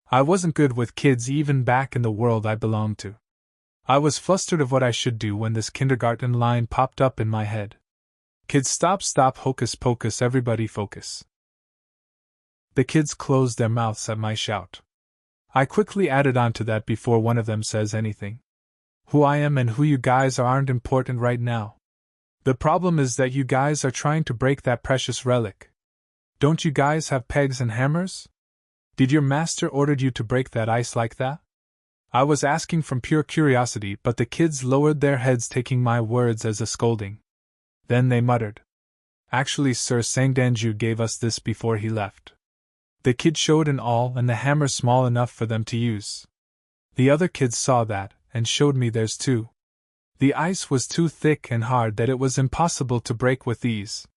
I wasn't good with kids even back in the world I belonged to. I was flustered of what I should do when this kindergarten line popped up in my head. Kids, stop, hocus pocus, everybody focus. The kids closed their mouths at my shout. I quickly added on to that before one of them says anything. Who I am and who you guys are aren't important right now. The problem is that you guys are trying to break that precious relic. Don't you guys have pegs and hammers? Did your master order you to break that ice like that? I was asking from pure curiosity, but the kids lowered their heads, taking my words as a scolding. Then they muttered. Actually, Sir Sangdanju gave us this before he left. The kid showed an awl and the hammer small enough for them to use. The other kids saw that, and showed me theirs too. The ice was too thick and hard that it was impossible to break with ease.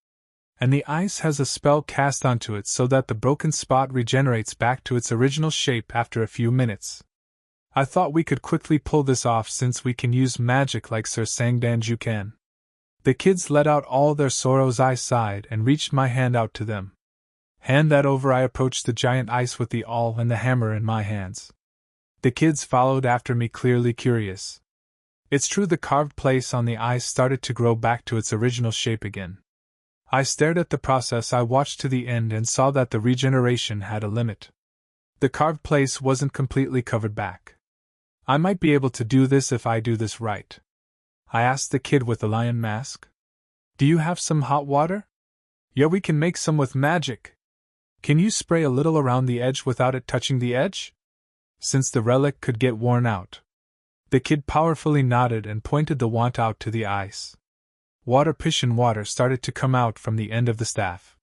And the ice has a spell cast onto it so that the broken spot regenerates back to its original shape after a few minutes. I thought we could quickly pull this off since we can use magic like Sir Sangdanju can. The kids let out all their sorrows. I sighed and reached my hand out to them. Hand that over. I approached the giant ice with the awl and the hammer in my hands. The kids followed after me, clearly curious. It's true, the carved place on the ice started to grow back to its original shape again. I stared at the process. I watched to the end and saw that the regeneration had a limit. The carved place wasn't completely covered back. I might be able to do this if I do this right. I asked the kid with the lion mask. Do you have some hot water? Yeah, we can make some with magic. Can you spray a little around the edge without it touching the edge? Since the relic could get worn out. The kid powerfully nodded and pointed the wand out to the ice. Water started to come out from the end of the staff.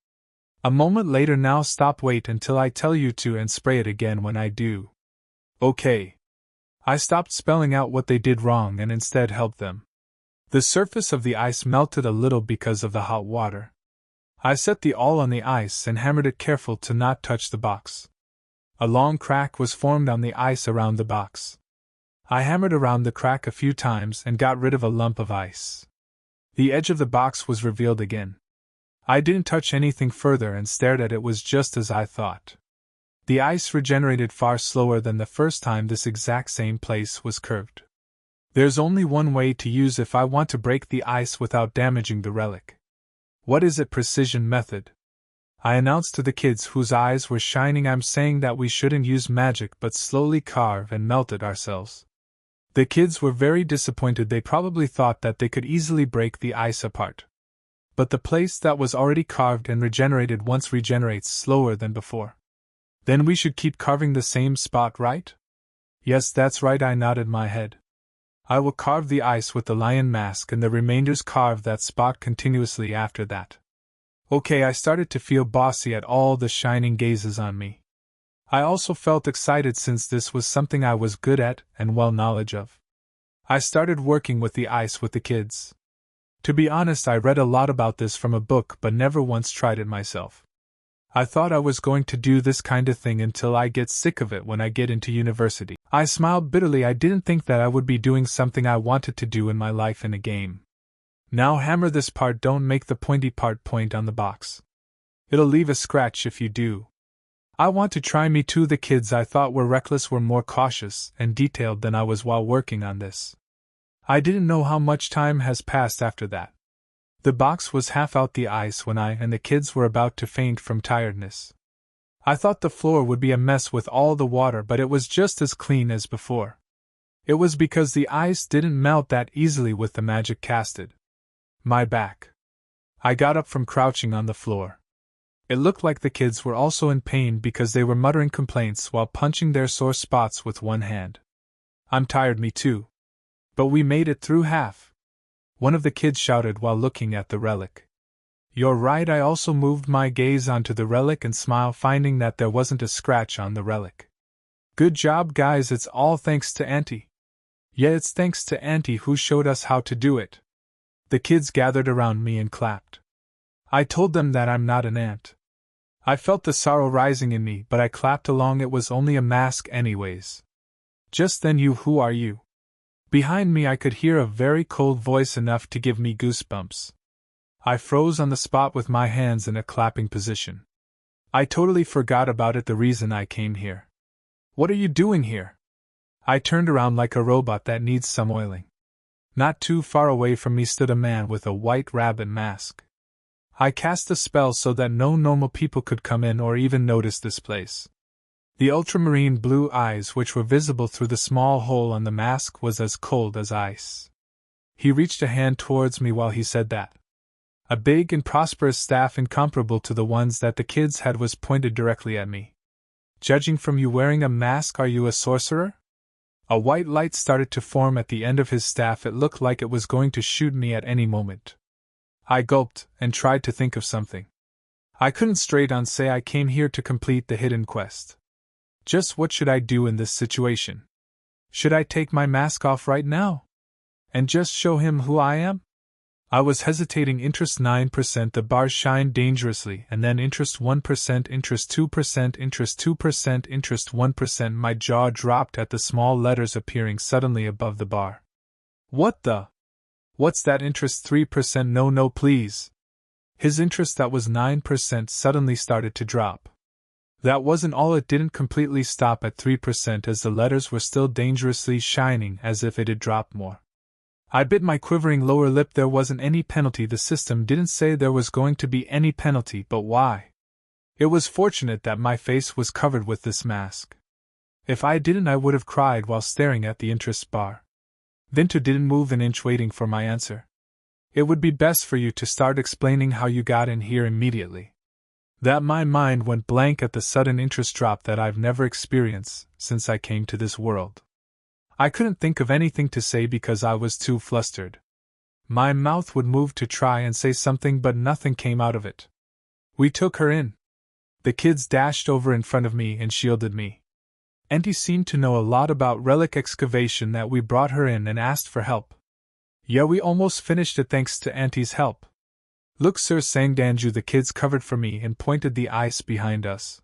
A moment later. Now wait until I tell you to, and spray it again when I do. Okay. I stopped spelling out what they did wrong and instead helped them. The surface of the ice melted a little because of the hot water. I set the awl on the ice and hammered it careful to not touch the box. A long crack was formed on the ice around the box. I hammered around the crack a few times and got rid of a lump of ice. The edge of the box was revealed again. I didn't touch anything further and stared at it. Was just as I thought. The ice regenerated far slower than the first time. This exact same place was curved. There's only one way to use if I want to break the ice without damaging the relic. What is it? Precision method. I announced to the kids whose eyes were shining. I'm saying that we shouldn't use magic but slowly carve and melt it ourselves. The kids were very disappointed. They probably thought that they could easily break the ice apart. But the place that was already carved and regenerated once regenerates slower than before. Then we should keep carving the same spot, right? Yes, that's right, I nodded my head. I will carve the ice with the lion mask and the remainders carve that spot continuously after that. Okay, I started to feel bossy at all the shining gazes on me. I also felt excited since this was something I was good at and well knowledge of. I started working with the ice with the kids. To be honest, I read a lot about this from a book but never once tried it myself. I thought I was going to do this kind of thing until I get sick of it when I get into university. I smiled bitterly. I didn't think that I would be doing something I wanted to do in my life in a game. Now hammer this part, don't make the pointy part point on the box. It'll leave a scratch if you do. I want to try. Me too. The kids I thought were reckless were more cautious and detailed than I was while working on this. I didn't know how much time has passed after that. The box was half out the ice when I and the kids were about to faint from tiredness. I thought the floor would be a mess with all the water, but it was just as clean as before. It was because the ice didn't melt that easily with the magic casted. My back. I got up from crouching on the floor. It looked like the kids were also in pain because they were muttering complaints while punching their sore spots with one hand. I'm tired, me too. But we made it through half. One of the kids shouted while looking at the relic. You're right. I also moved my gaze onto the relic and smiled, finding that there wasn't a scratch on the relic. Good job, guys. It's all thanks to Auntie. Yeah, it's thanks to Auntie who showed us how to do it. The kids gathered around me and clapped. I told them that I'm not an ant. I felt the sorrow rising in me, but I clapped along. It was only a mask anyways. Just then, who are you? Behind me I could hear a very cold voice, enough to give me goosebumps. I froze on the spot with my hands in a clapping position. I totally forgot about it, the reason I came here. What are you doing here? I turned around like a robot that needs some oiling. Not too far away from me stood a man with a white rabbit mask. I cast a spell so that no normal people could come in or even notice this place. The ultramarine blue eyes, which were visible through the small hole on the mask, was as cold as ice. He reached a hand towards me while he said that. A big and prosperous staff incomparable to the ones that the kids had was pointed directly at me. Judging from you wearing a mask, are you a sorcerer? A white light started to form at the end of his staff. It looked like it was going to shoot me at any moment. I gulped and tried to think of something. I couldn't straight on say I came here to complete the hidden quest. Just what should I do in this situation? Should I take my mask off right now? And just show him who I am? I was hesitating. Interest 9%, the bars shined dangerously, and then interest 1%, interest 2%, interest 2%, interest 1%. My jaw dropped at the small letters appearing suddenly above the bar. What the? What's that? Interest 3%, no please. His interest that was 9% suddenly started to drop. That wasn't all, it didn't completely stop at 3% as the letters were still dangerously shining, as if it had dropped more. I bit my quivering lower lip. There wasn't any penalty. The system didn't say there was going to be any penalty, but why? It was fortunate that my face was covered with this mask. If I didn't, I would have cried while staring at the interest bar. Vinter didn't move an inch, waiting for my answer. It would be best for you to start explaining how you got in here immediately. That my mind went blank at the sudden interest drop that I've never experienced since I came to this world. I couldn't think of anything to say because I was too flustered. My mouth would move to try and say something, but nothing came out of it. We took her in. The kids dashed over in front of me and shielded me. Auntie seemed to know a lot about relic excavation that we brought her in and asked for help. Yeah, we almost finished it thanks to Auntie's help. Look, sir, sang Danju. The kids covered for me and pointed the ice behind us.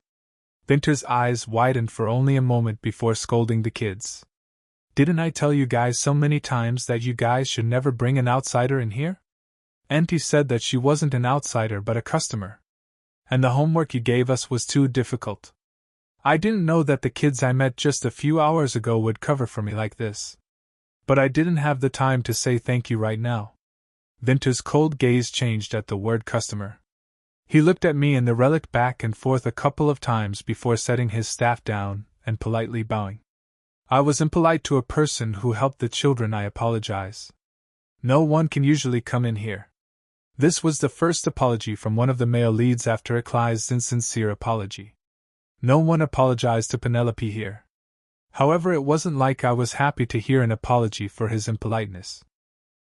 Vinter's eyes widened for only a moment before scolding the kids. Didn't I tell you guys so many times that you guys should never bring an outsider in here? Auntie said that she wasn't an outsider but a customer. And the homework you gave us was too difficult. I didn't know that the kids I met just a few hours ago would cover for me like this. But I didn't have the time to say thank you right now. Vinter's cold gaze changed at the word customer. He looked at me and the relic back and forth a couple of times before setting his staff down and politely bowing. I was impolite to a person who helped the children. I apologize. No one can usually come in here. This was the first apology from one of the male leads after Eckles' insincere apology. No one apologized to Penelope here. However, it wasn't like I was happy to hear an apology for his impoliteness.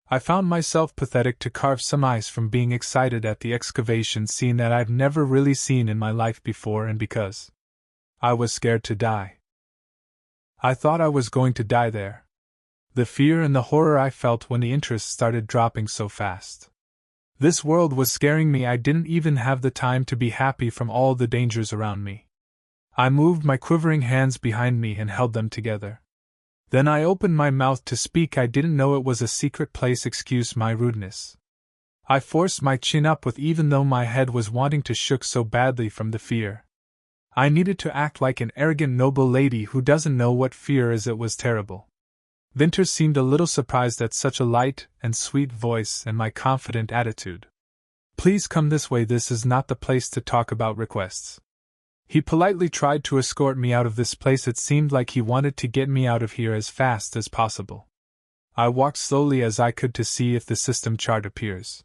I found myself pathetic to carve some ice from being excited at the excavation scene that I've never really seen in my life before, and because I was scared to die. I thought I was going to die there. The fear and the horror I felt when the interest started dropping so fast. This world was scaring me. I didn't even have the time to be happy from all the dangers around me. I moved my quivering hands behind me and held them together. Then I opened my mouth to speak. I didn't know it was a secret place. Excuse my rudeness. I forced my chin up even though my head was wanting to shook so badly from the fear. I needed to act like an arrogant noble lady who doesn't know what fear is. It was terrible. Vinter seemed a little surprised at such a light and sweet voice and my confident attitude. Please come this way. This is not the place to talk about requests. He politely tried to escort me out of this place. It seemed like he wanted to get me out of here as fast as possible. I walked slowly as I could to see if the system chart appears.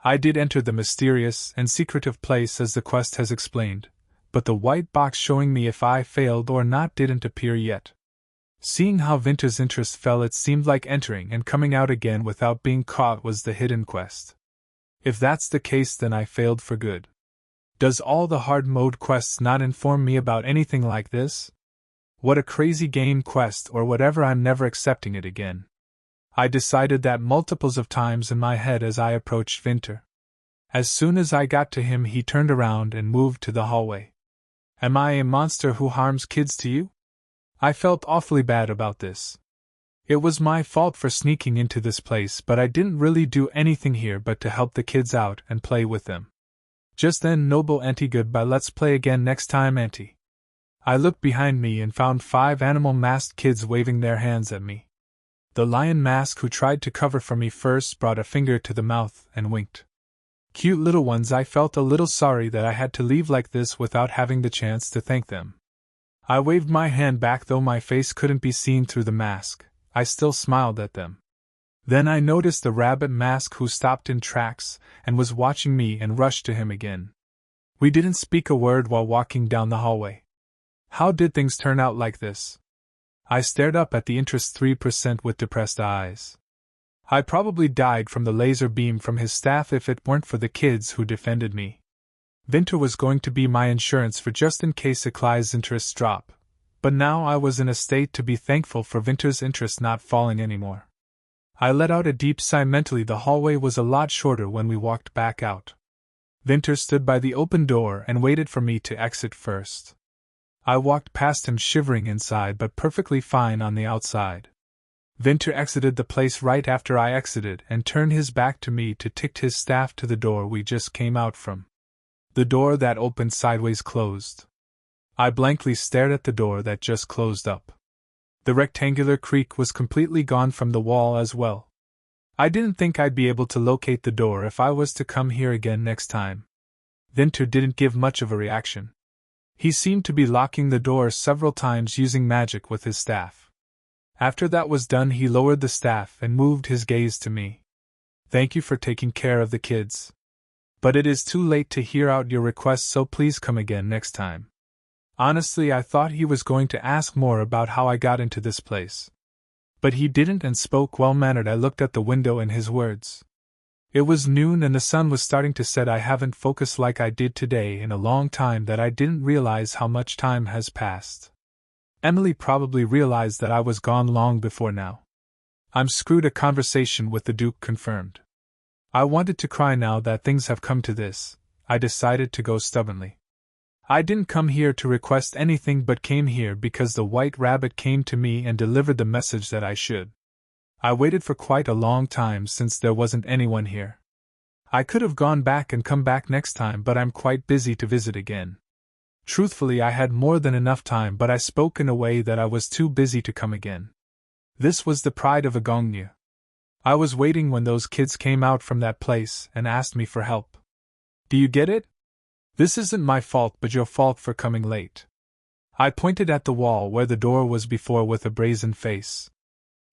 I did enter the mysterious and secretive place as the quest has explained, but the white box showing me if I failed or not didn't appear yet. Seeing how Vinter's interest fell, it seemed like entering and coming out again without being caught was the hidden quest. If that's the case, then I failed for good. Does all the hard mode quests not inform me about anything like this? What a crazy game quest or whatever. I'm never accepting it again. I decided that multiples of times in my head as I approached Vinter. As soon as I got to him, he turned around and moved to the hallway. Am I a monster who harms kids to you? I felt awfully bad about this. It was my fault for sneaking into this place, but I didn't really do anything here but to help the kids out and play with them. Just then, noble Auntie, goodbye. Let's play again next time, Auntie. I looked behind me and found 5 animal-masked kids waving their hands at me. The lion mask who tried to cover for me first brought a finger to the mouth and winked. Cute little ones. I felt a little sorry that I had to leave like this without having the chance to thank them. I waved my hand back. Though my face couldn't be seen through the mask, I still smiled at them. Then I noticed the rabbit mask who stopped in tracks and was watching me and rushed to him again. We didn't speak a word while walking down the hallway. How did things turn out like this? I stared up at the interest 3% with depressed eyes. I probably died from the laser beam from his staff if it weren't for the kids who defended me. Vinter was going to be my insurance for just in case Eckles' interests drop, but now I was in a state to be thankful for Vinter's interest not falling anymore. I let out a deep sigh mentally. The hallway was a lot shorter when we walked back out. Vinter stood by the open door and waited for me to exit first. I walked past him, shivering inside but perfectly fine on the outside. Vinter exited the place right after I exited and turned his back to me to tick his staff to the door we just came out from. The door that opened sideways closed. I blankly stared at the door that just closed up. The rectangular creak was completely gone from the wall as well. I didn't think I'd be able to locate the door if I was to come here again next time. Vinter didn't give much of a reaction. He seemed to be locking the door several times using magic with his staff. After that was done, he lowered the staff and moved his gaze to me. Thank you for taking care of the kids. But it is too late to hear out your request, so please come again next time. Honestly, I thought he was going to ask more about how I got into this place. But he didn't and spoke well-mannered. I looked at the window and his words. It was noon and the sun was starting to set. I haven't focused like I did today in a long time that I didn't realize how much time has passed. Emily probably realized that I was gone long before now. I'm screwed. A conversation with the Duke confirmed. I wanted to cry now that things have come to this. I decided to go stubbornly. I didn't come here to request anything but came here because the White Rabbit came to me and delivered the message that I should. I waited for quite a long time since there wasn't anyone here. I could have gone back and come back next time, but I'm quite busy to visit again. Truthfully, I had more than enough time, but I spoke in a way that I was too busy to come again. This was the pride of Agongnu. I was waiting when those kids came out from that place and asked me for help. Do you get it? This isn't my fault but your fault for coming late. I pointed at the wall where the door was before with a brazen face.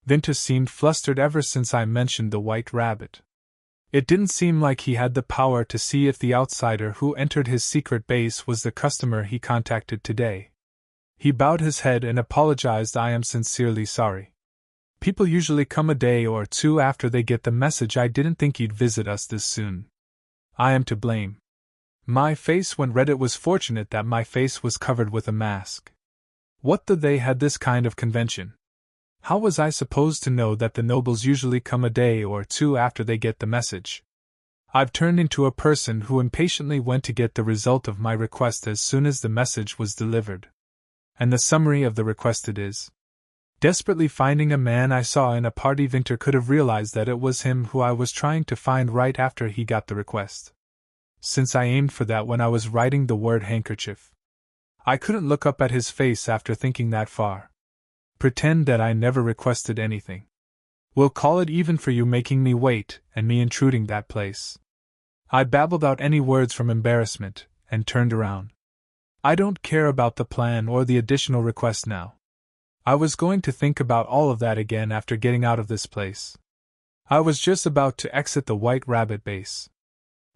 Vinter seemed flustered ever since I mentioned the White Rabbit. It didn't seem like he had the power to see if the outsider who entered his secret base was the customer he contacted today. He bowed his head and apologized. I am sincerely sorry. People usually come a day or two after they get the message. I didn't think you'd visit us this soon. I am to blame. My face when read it was fortunate that my face was covered with a mask. What the they had this kind of convention? How was I supposed to know that the nobles usually come a day or two after they get the message? I've turned into a person who impatiently went to get the result of my request as soon as the message was delivered. And the summary of the requested is: desperately finding a man I saw in a party. Vinter could have realized that it was him who I was trying to find right after he got the request. Since I aimed for that when I was writing the word handkerchief. I couldn't look up at his face after thinking that far. Pretend that I never requested anything. We'll call it even for you making me wait and me intruding that place. I babbled out any words from embarrassment and turned around. I don't care about the plan or the additional request now. I was going to think about all of that again after getting out of this place. I was just about to exit the White Rabbit base.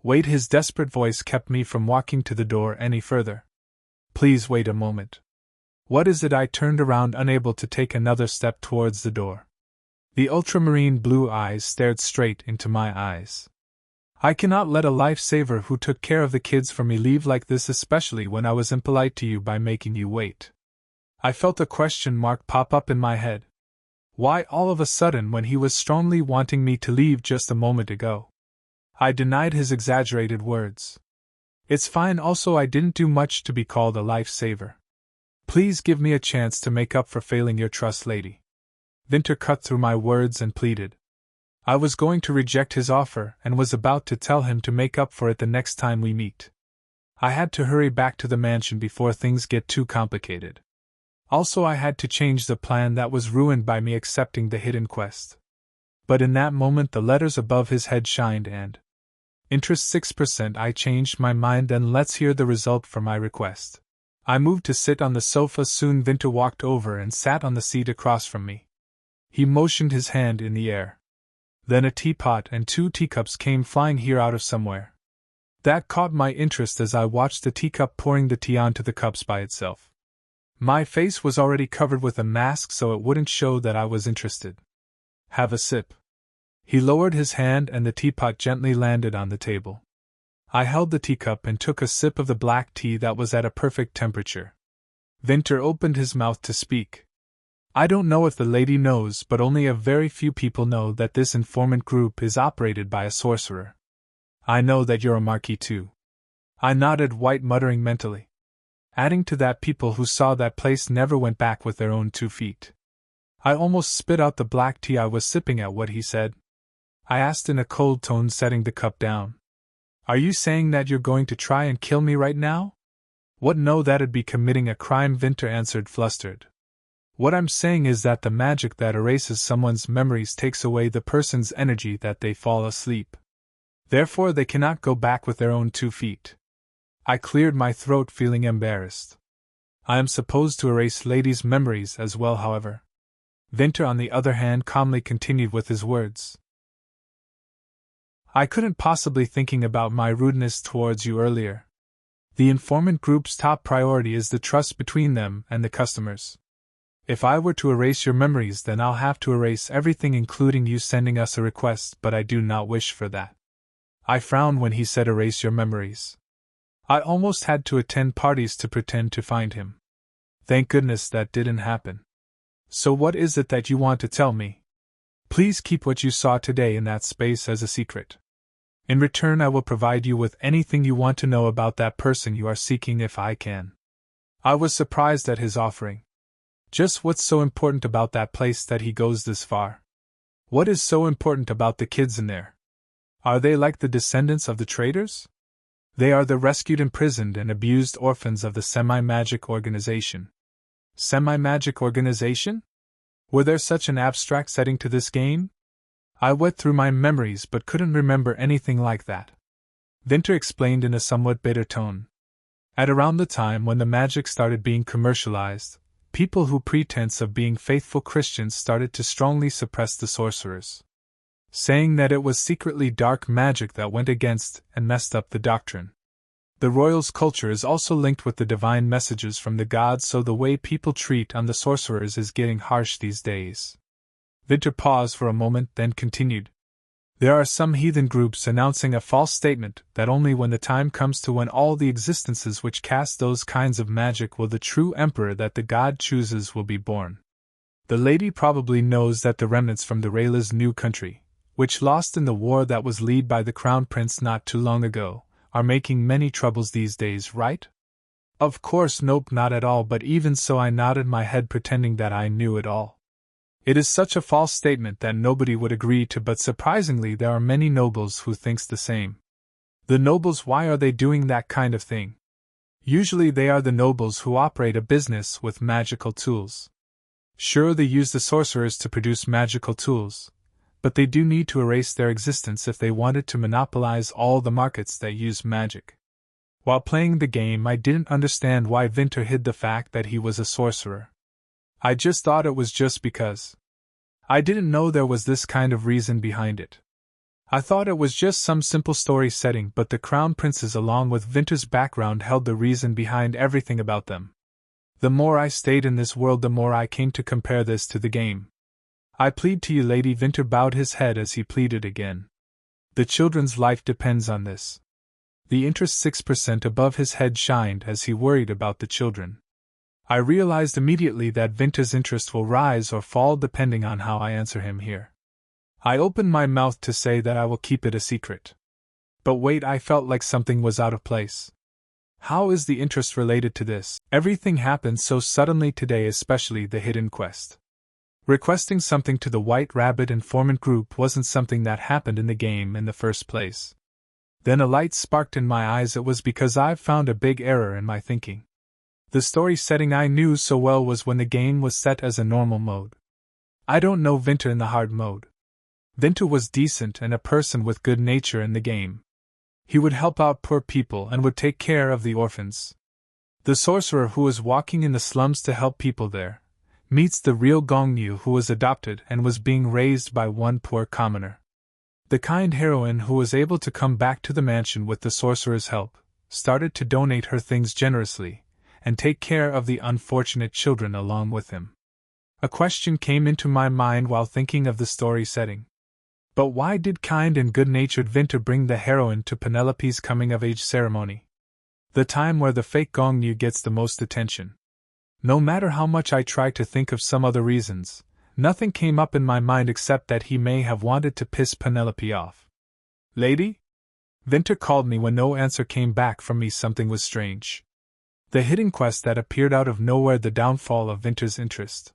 Wait, his desperate voice kept me from walking to the door any further. Please wait a moment. What is it? I turned around, unable to take another step towards the door. The ultramarine blue eyes stared straight into my eyes. I cannot let a lifesaver who took care of the kids for me leave like this, especially when I was impolite to you by making you wait. I felt a question mark pop up in my head. Why all of a sudden when he was strongly wanting me to leave just a moment ago? I denied his exaggerated words. It's fine. Also, I didn't do much to be called a lifesaver. Please give me a chance to make up for failing your trust, lady. Vinter cut through my words and pleaded. I was going to reject his offer and was about to tell him to make up for it the next time we meet. I had to hurry back to the mansion before things get too complicated. Also, I had to change the plan that was ruined by me accepting the hidden quest. But in that moment the letters above his head shined and interest 6%. I changed my mind. Then let's hear the result for my request. I moved to sit on the sofa. Soon Vinter walked over and sat on the seat across from me. He motioned his hand in the air. Then a teapot and 2 teacups came flying here out of somewhere. That caught my interest as I watched the teacup pouring the tea onto the cups by itself. My face was already covered with a mask so it wouldn't show that I was interested. Have a sip. He lowered his hand and the teapot gently landed on the table. I held the teacup and took a sip of the black tea that was at a perfect temperature. Vinter opened his mouth to speak. I don't know if the lady knows, but only a very few people know that this informant group is operated by a sorcerer. I know that you're a marquis too. I nodded, white muttering mentally. Adding to that, people who saw that place never went back with their own 2 feet. I almost spit out the black tea I was sipping at what he said. I asked in a cold tone, setting the cup down. Are you saying that you're going to try and kill me right now? What? No, that'd be committing a crime, Vinter answered, flustered. What I'm saying is that the magic that erases someone's memories takes away the person's energy that they fall asleep. Therefore they cannot go back with their own 2 feet. I cleared my throat, feeling embarrassed. I am supposed to erase ladies' memories as well, however. Vinter, on the other hand, calmly continued with his words. I couldn't possibly thinking about my rudeness towards you earlier. The informant group's top priority is the trust between them and the customers. If I were to erase your memories, then I'll have to erase everything, including you sending us a request, but I do not wish for that. I frowned when he said erase your memories. I almost had to attend parties to pretend to find him. Thank goodness that didn't happen. So what is it that you want to tell me? Please keep what you saw today in that space as a secret. In return, I will provide you with anything you want to know about that person you are seeking if I can. I was surprised at his offering. Just what's so important about that place that he goes this far? What is so important about the kids in there? Are they like the descendants of the traders? They are the rescued, imprisoned, and abused orphans of the semi-magic organization. Semi-magic organization? Were there such an abstract setting to this game? I went through my memories but couldn't remember anything like that. Vinter explained in a somewhat bitter tone. At around the time when the magic started being commercialized, people who pretense of being faithful Christians started to strongly suppress the sorcerers, saying that it was secretly dark magic that went against and messed up the doctrine. The royals' culture is also linked with the divine messages from the gods, so the way people treat on the sorcerers is getting harsh these days. Vinter paused for a moment, then continued. There are some heathen groups announcing a false statement that only when the time comes to when all the existences which cast those kinds of magic will the true emperor that the god chooses will be born. The lady probably knows that the remnants from the Rayla's new country, which lost in the war that was led by the crown prince not too long ago, are making many troubles these days, right? Of course, nope, not at all, but even so I nodded my head pretending that I knew it all. It is such a false statement that nobody would agree to, but surprisingly there are many nobles who thinks the same. The nobles, why are they doing that kind of thing? Usually they are the nobles who operate a business with magical tools. Sure, they use the sorcerers to produce magical tools, but they do need to erase their existence if they wanted to monopolize all the markets that use magic. While playing the game, I didn't understand why Vinter hid the fact that he was a sorcerer. I just thought it was just because. I didn't know there was this kind of reason behind it. I thought it was just some simple story setting, but the crown princes along with Vinter's background held the reason behind everything about them. The more I stayed in this world, the more I came to compare this to the game. I plead to you, lady. Vinter bowed his head as he pleaded again. The children's life depends on this. The interest 6% above his head shined as he worried about the children. I realized immediately that Vinter's interest will rise or fall depending on how I answer him here. I opened my mouth to say that I will keep it a secret. But wait, I felt like something was out of place. How is the interest related to this? Everything happened so suddenly today, especially the hidden quest. Requesting something to the White Rabbit Informant group wasn't something that happened in the game in the first place. Then a light sparked in my eyes. It was because I've found a big error in my thinking. The story setting I knew so well was when the game was set as a normal mode. I don't know Vinter in the hard mode. Vinter was decent and a person with good nature in the game. He would help out poor people and would take care of the orphans. The sorcerer who was walking in the slums to help people there meets the real Gongyu who was adopted and was being raised by one poor commoner. The kind heroine who was able to come back to the mansion with the sorcerer's help started to donate her things generously and take care of the unfortunate children along with him. A question came into my mind while thinking of the story setting. But why did kind and good-natured Vinter bring the heroine to Penelope's coming-of-age ceremony? The time where the fake Gongyu gets the most attention. No matter how much I tried to think of some other reasons, nothing came up in my mind except that he may have wanted to piss Penelope off. Lady? Vinter called me when no answer came back from me. Something was strange. The hidden quest that appeared out of nowhere, the downfall of Vinter's interest.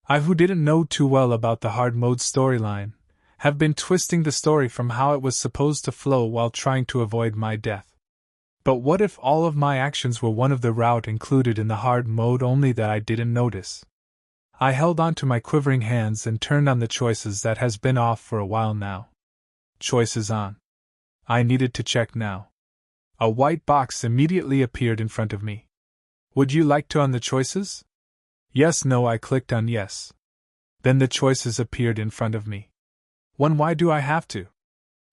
I, who didn't know too well about the hard mode storyline, have been twisting the story from how it was supposed to flow while trying to avoid my death. But what if all of my actions were one of the route included in the hard mode, only that I didn't notice? I held on to my quivering hands and turned on the choices that has been off for a while now. Choices on. I needed to check now. A white box immediately appeared in front of me. Would you like to on the choices? Yes, no, I clicked on yes. Then the choices appeared in front of me. 1. Why do I have to?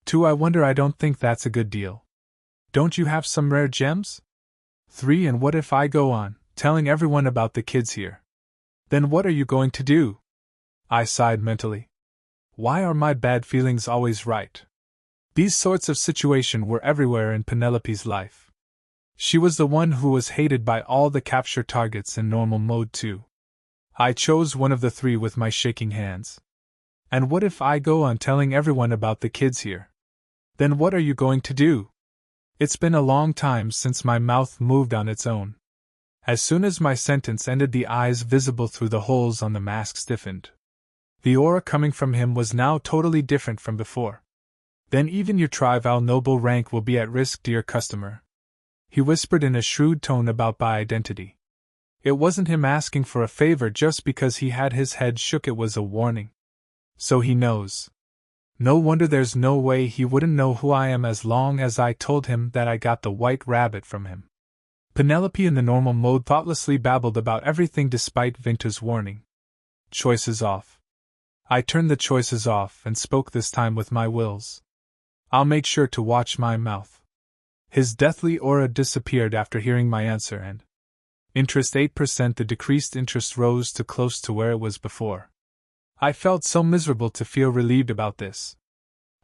2. I wonder, I don't think that's a good deal. Don't you have some rare gems? 3. And what if I go on, telling everyone about the kids here? Then what are you going to do? I sighed mentally. Why are my bad feelings always right? These sorts of situations were everywhere in Penelope's life. She was the one who was hated by all the capture targets in normal mode too. I chose one of the three with my shaking hands. And what if I go on telling everyone about the kids here? Then what are you going to do? It's been a long time since my mouth moved on its own. As soon as my sentence ended, the eyes visible through the holes on the mask stiffened. The aura coming from him was now totally different from before. Then even your trivial noble rank will be at risk, dear customer. He whispered in a shrewd tone about my identity. It wasn't him asking for a favor just because he had his head shook, it was a warning. So he knows. No wonder there's no way he wouldn't know who I am as long as I told him that I got the white rabbit from him. Penelope in the normal mode thoughtlessly babbled about everything despite Vinter's warning. Choices off. I turned the choices off and spoke this time with my wills. I'll make sure to watch my mouth. His deathly aura disappeared after hearing my answer and interest 8%. The decreased interest rose to close to where it was before. I felt so miserable to feel relieved about this.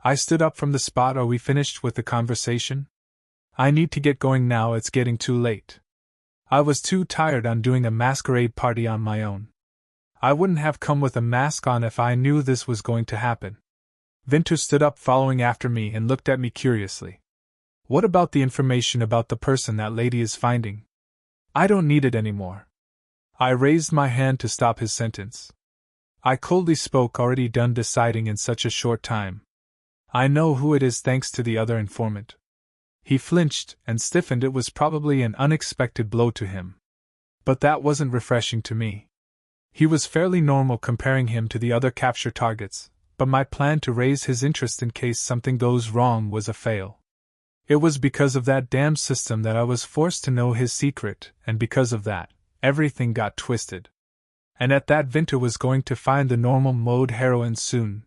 I stood up from the spot. Are we finished with the conversation? I need to get going now, it's getting too late. I was too tired on doing a masquerade party on my own. I wouldn't have come with a mask on if I knew this was going to happen. Vinter stood up following after me and looked at me curiously. What about the information about the person that lady is finding? I don't need it anymore. I raised my hand to stop his sentence. I coldly spoke, already done deciding in such a short time. I know who it is thanks to the other informant. He flinched and stiffened. It was probably an unexpected blow to him. But that wasn't refreshing to me. He was fairly normal comparing him to the other capture targets, but my plan to raise his interest in case something goes wrong was a fail. It was because of that damn system that I was forced to know his secret, and because of that, everything got twisted. And at that, Vinter was going to find the normal mode heroine soon.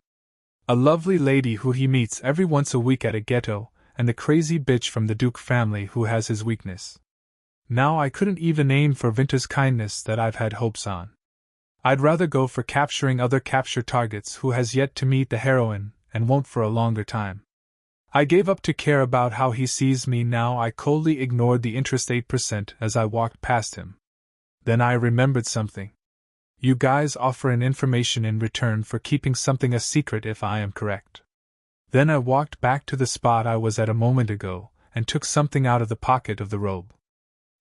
A lovely lady who he meets every once a week at a ghetto, and the crazy bitch from the Duke family who has his weakness. Now I couldn't even aim for Vinter's kindness that I've had hopes on. I'd rather go for capturing other capture targets who has yet to meet the heroine, and won't for a longer time. I gave up to care about how he sees me now. I coldly ignored the interest 8% as I walked past him. Then I remembered something. You guys offer an information in return for keeping something a secret if I am correct. Then I walked back to the spot I was at a moment ago, and took something out of the pocket of the robe.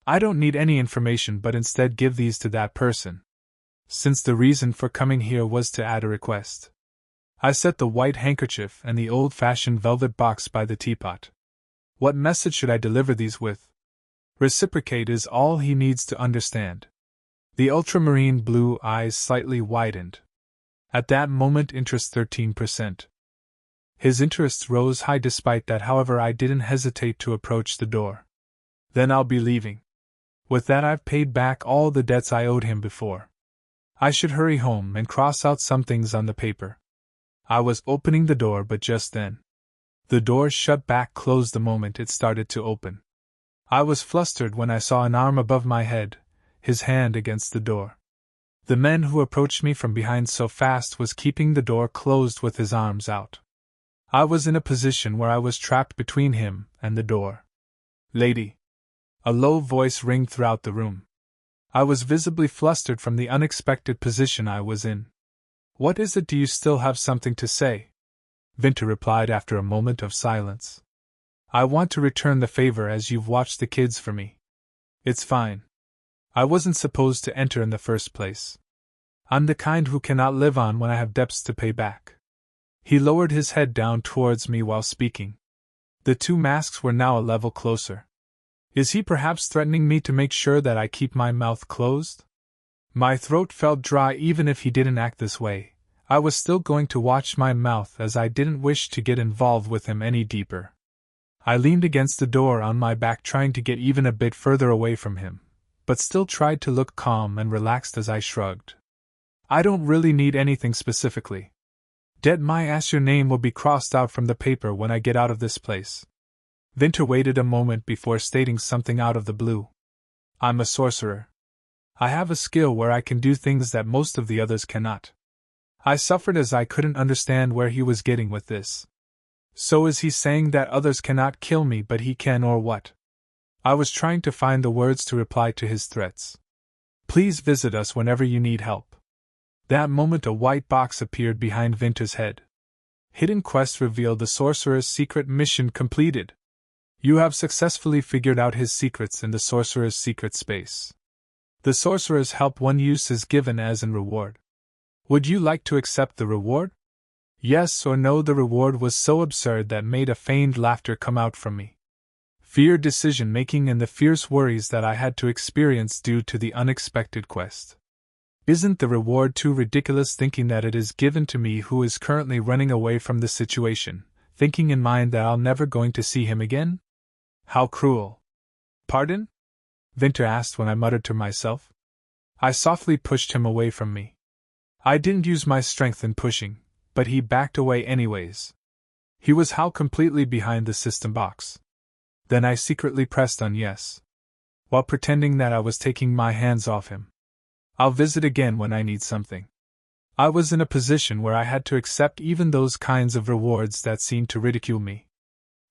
I don't need any information, but instead give these to that person. Since the reason for coming here was to add a request. I set the white handkerchief and the old-fashioned velvet box by the teapot. What message should I deliver these with? Reciprocate is all he needs to understand. The ultramarine blue eyes slightly widened. At that moment, interest 13%. His interest rose high despite that, however, I didn't hesitate to approach the door. Then I'll be leaving. With that, I've paid back all the debts I owed him before. I should hurry home and cross out some things on the paper. I was opening the door, but just then, the door shut back closed the moment it started to open. I was flustered when I saw an arm above my head, his hand against the door. The man who approached me from behind so fast was keeping the door closed with his arms out. I was in a position where I was trapped between him and the door. Lady. A low voice rang throughout the room. I was visibly flustered from the unexpected position I was in. What is it? Do you still have something to say? Vinter replied after a moment of silence. I want to return the favor as you've watched the kids for me. It's fine. I wasn't supposed to enter in the first place. I'm the kind who cannot live on when I have debts to pay back. He lowered his head down towards me while speaking. The two masks were now a level closer. Is he perhaps threatening me to make sure that I keep my mouth closed? My throat felt dry. Even if he didn't act this way, I was still going to watch my mouth as I didn't wish to get involved with him any deeper. I leaned against the door on my back, trying to get even a bit further away from him, but still tried to look calm and relaxed as I shrugged. I don't really need anything specifically. Dead my ass, your name will be crossed out from the paper when I get out of this place. Vinter waited a moment before stating something out of the blue. I'm a sorcerer. I have a skill where I can do things that most of the others cannot. I suffered as I couldn't understand where he was getting with this. So is he saying that others cannot kill me but he can, or what? I was trying to find the words to reply to his threats. Please visit us whenever you need help. That moment a white box appeared behind Vinter's head. Hidden quest revealed: the sorcerer's secret mission completed. You have successfully figured out his secrets in the sorcerer's secret space. The sorcerer's help one use is given as an reward. Would you like to accept the reward? Yes or no? The reward was so absurd that made a feigned laughter come out from me. Fear decision-making and the fierce worries that I had to experience due to the unexpected quest. Isn't the reward too ridiculous, thinking that it is given to me who is currently running away from the situation, thinking in mind that I'll never going to see him again? How cruel. Pardon? Vinter asked when I muttered to myself. I softly pushed him away from me. I didn't use my strength in pushing, but he backed away anyways. He was how completely behind the system box. Then I secretly pressed on yes, while pretending that I was taking my hands off him. I'll visit again when I need something. I was in a position where I had to accept even those kinds of rewards that seemed to ridicule me.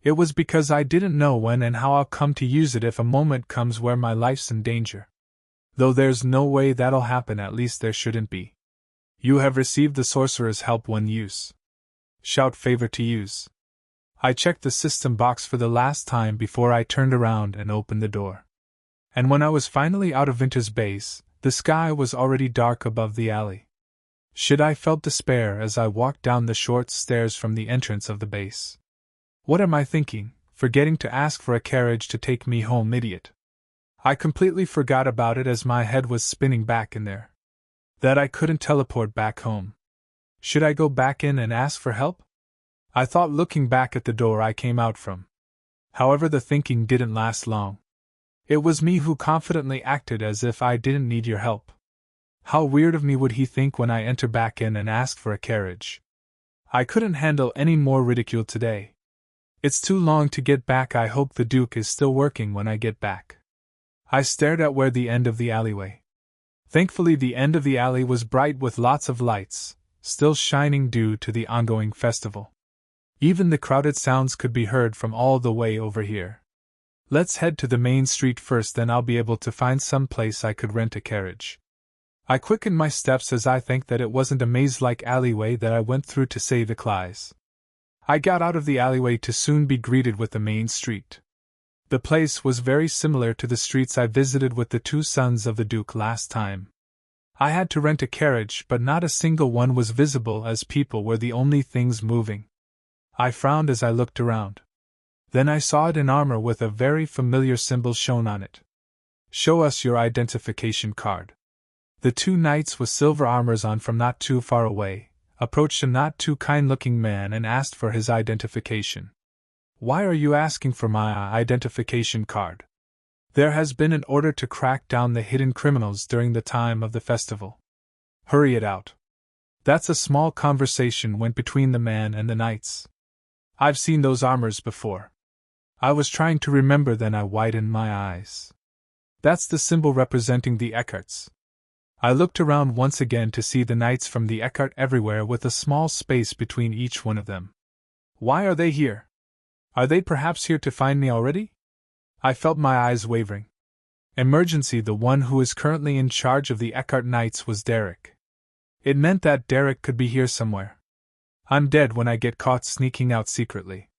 It was because I didn't know when and how I'll come to use it if a moment comes where my life's in danger. Though there's no way that'll happen, at least there shouldn't be. You have received the sorcerer's help one use. Shout favor to use. I checked the system box for the last time before I turned around and opened the door. And when I was finally out of Vinter's base, the sky was already dark above the alley. I felt despair as I walked down the short stairs from the entrance of the base. What am I thinking, forgetting to ask for a carriage to take me home, idiot? I completely forgot about it as my head was spinning back in there. That I couldn't teleport back home. Should I go back in and ask for help? I thought, looking back at the door I came out from. However, the thinking didn't last long. It was me who confidently acted as if I didn't need your help. How weird of me would he think when I enter back in and ask for a carriage? I couldn't handle any more ridicule today. It's too long to get back. I hope the Duke is still working when I get back. I stared at where the end of the alleyway. Thankfully, the end of the alley was bright with lots of lights, still shining due to the ongoing festival. Even the crowded sounds could be heard from all the way over here. Let's head to the main street first, then I'll be able to find some place I could rent a carriage. I quickened my steps as I thanked that it wasn't a maze-like alleyway that I went through to save Eckles. I got out of the alleyway to soon be greeted with the main street. The place was very similar to the streets I visited with the two sons of the Duke last time. I had to rent a carriage, but not a single one was visible as people were the only things moving. I frowned as I looked around. Then I saw it in armor with a very familiar symbol shown on it. Show us your identification card. The two knights with silver armors on from not too far away approached a not too kind-looking man and asked for his identification. Why are you asking for my identification card? There has been an order to crack down the hidden criminals during the time of the festival. Hurry it out. That's a small conversation went between the man and the knights. I've seen those armors before. I was trying to remember, then I widened my eyes. That's the symbol representing the Eckarts. I looked around once again to see the knights from the Eckart everywhere with a small space between each one of them. Why are they here? Are they perhaps here to find me already? I felt my eyes wavering. Emergency, the one who is currently in charge of the Eckart Knights was Derek. It meant that Derek could be here somewhere. I'm dead when I get caught sneaking out secretly.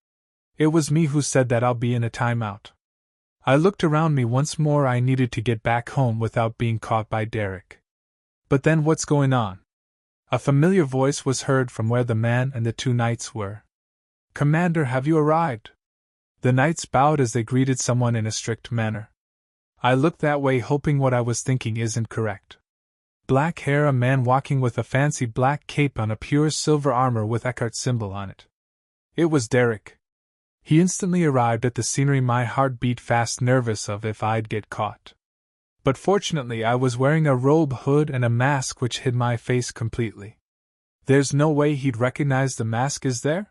It was me who said that I'll be in a timeout. I looked around me once more. I needed to get back home without being caught by Derek. But then what's going on? A familiar voice was heard from where the man and the two knights were. Commander, have you arrived? The knights bowed as they greeted someone in a strict manner. I looked that way, hoping what I was thinking isn't correct. Black hair, a man walking with a fancy black cape on a pure silver armor with Eckart symbol on it. It was Derek. He instantly arrived at the scenery. My heart beat fast, nervous of if I'd get caught. But fortunately I was wearing a robe, hood, and a mask which hid my face completely. There's no way he'd recognize the mask, is there?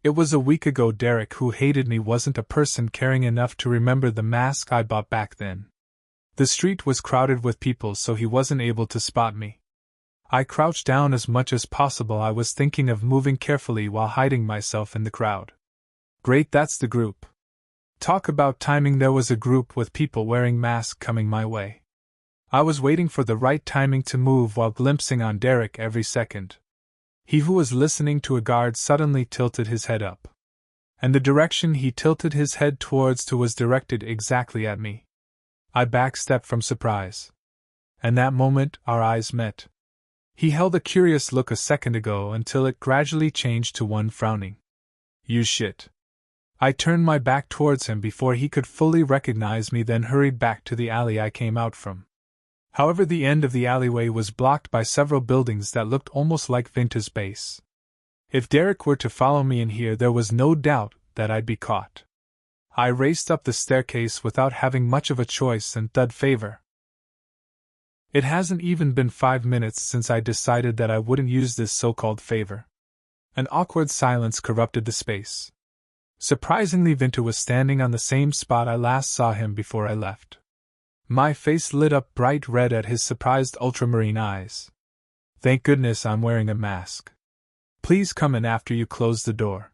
It was a week ago. Derek, who hated me, wasn't a person caring enough to remember the mask I bought back then. The street was crowded with people, so he wasn't able to spot me. I crouched down as much as possible. I was thinking of moving carefully while hiding myself in the crowd. Great, that's the group. Talk about timing, there was a group with people wearing masks coming my way. I was waiting for the right timing to move while glimpsing on Derek every second. He who was listening to a guard suddenly tilted his head up. And the direction he tilted his head towards was directed exactly at me. I backstepped from surprise. And that moment, our eyes met. He held a curious look a second ago until it gradually changed to one frowning. You shit. I turned my back towards him before he could fully recognize me, then hurried back to the alley I came out from. However, the end of the alleyway was blocked by several buildings that looked almost like Vinter's base. If Derek were to follow me in here, there was no doubt that I'd be caught. I raced up the staircase without having much of a choice and thud favor. It hasn't even been 5 minutes since I decided that I wouldn't use this so-called favor. An awkward silence corrupted the space. Surprisingly, Vinter was standing on the same spot I last saw him before I left. My face lit up bright red at his surprised ultramarine eyes. Thank goodness I'm wearing a mask. Please come in after you close the door.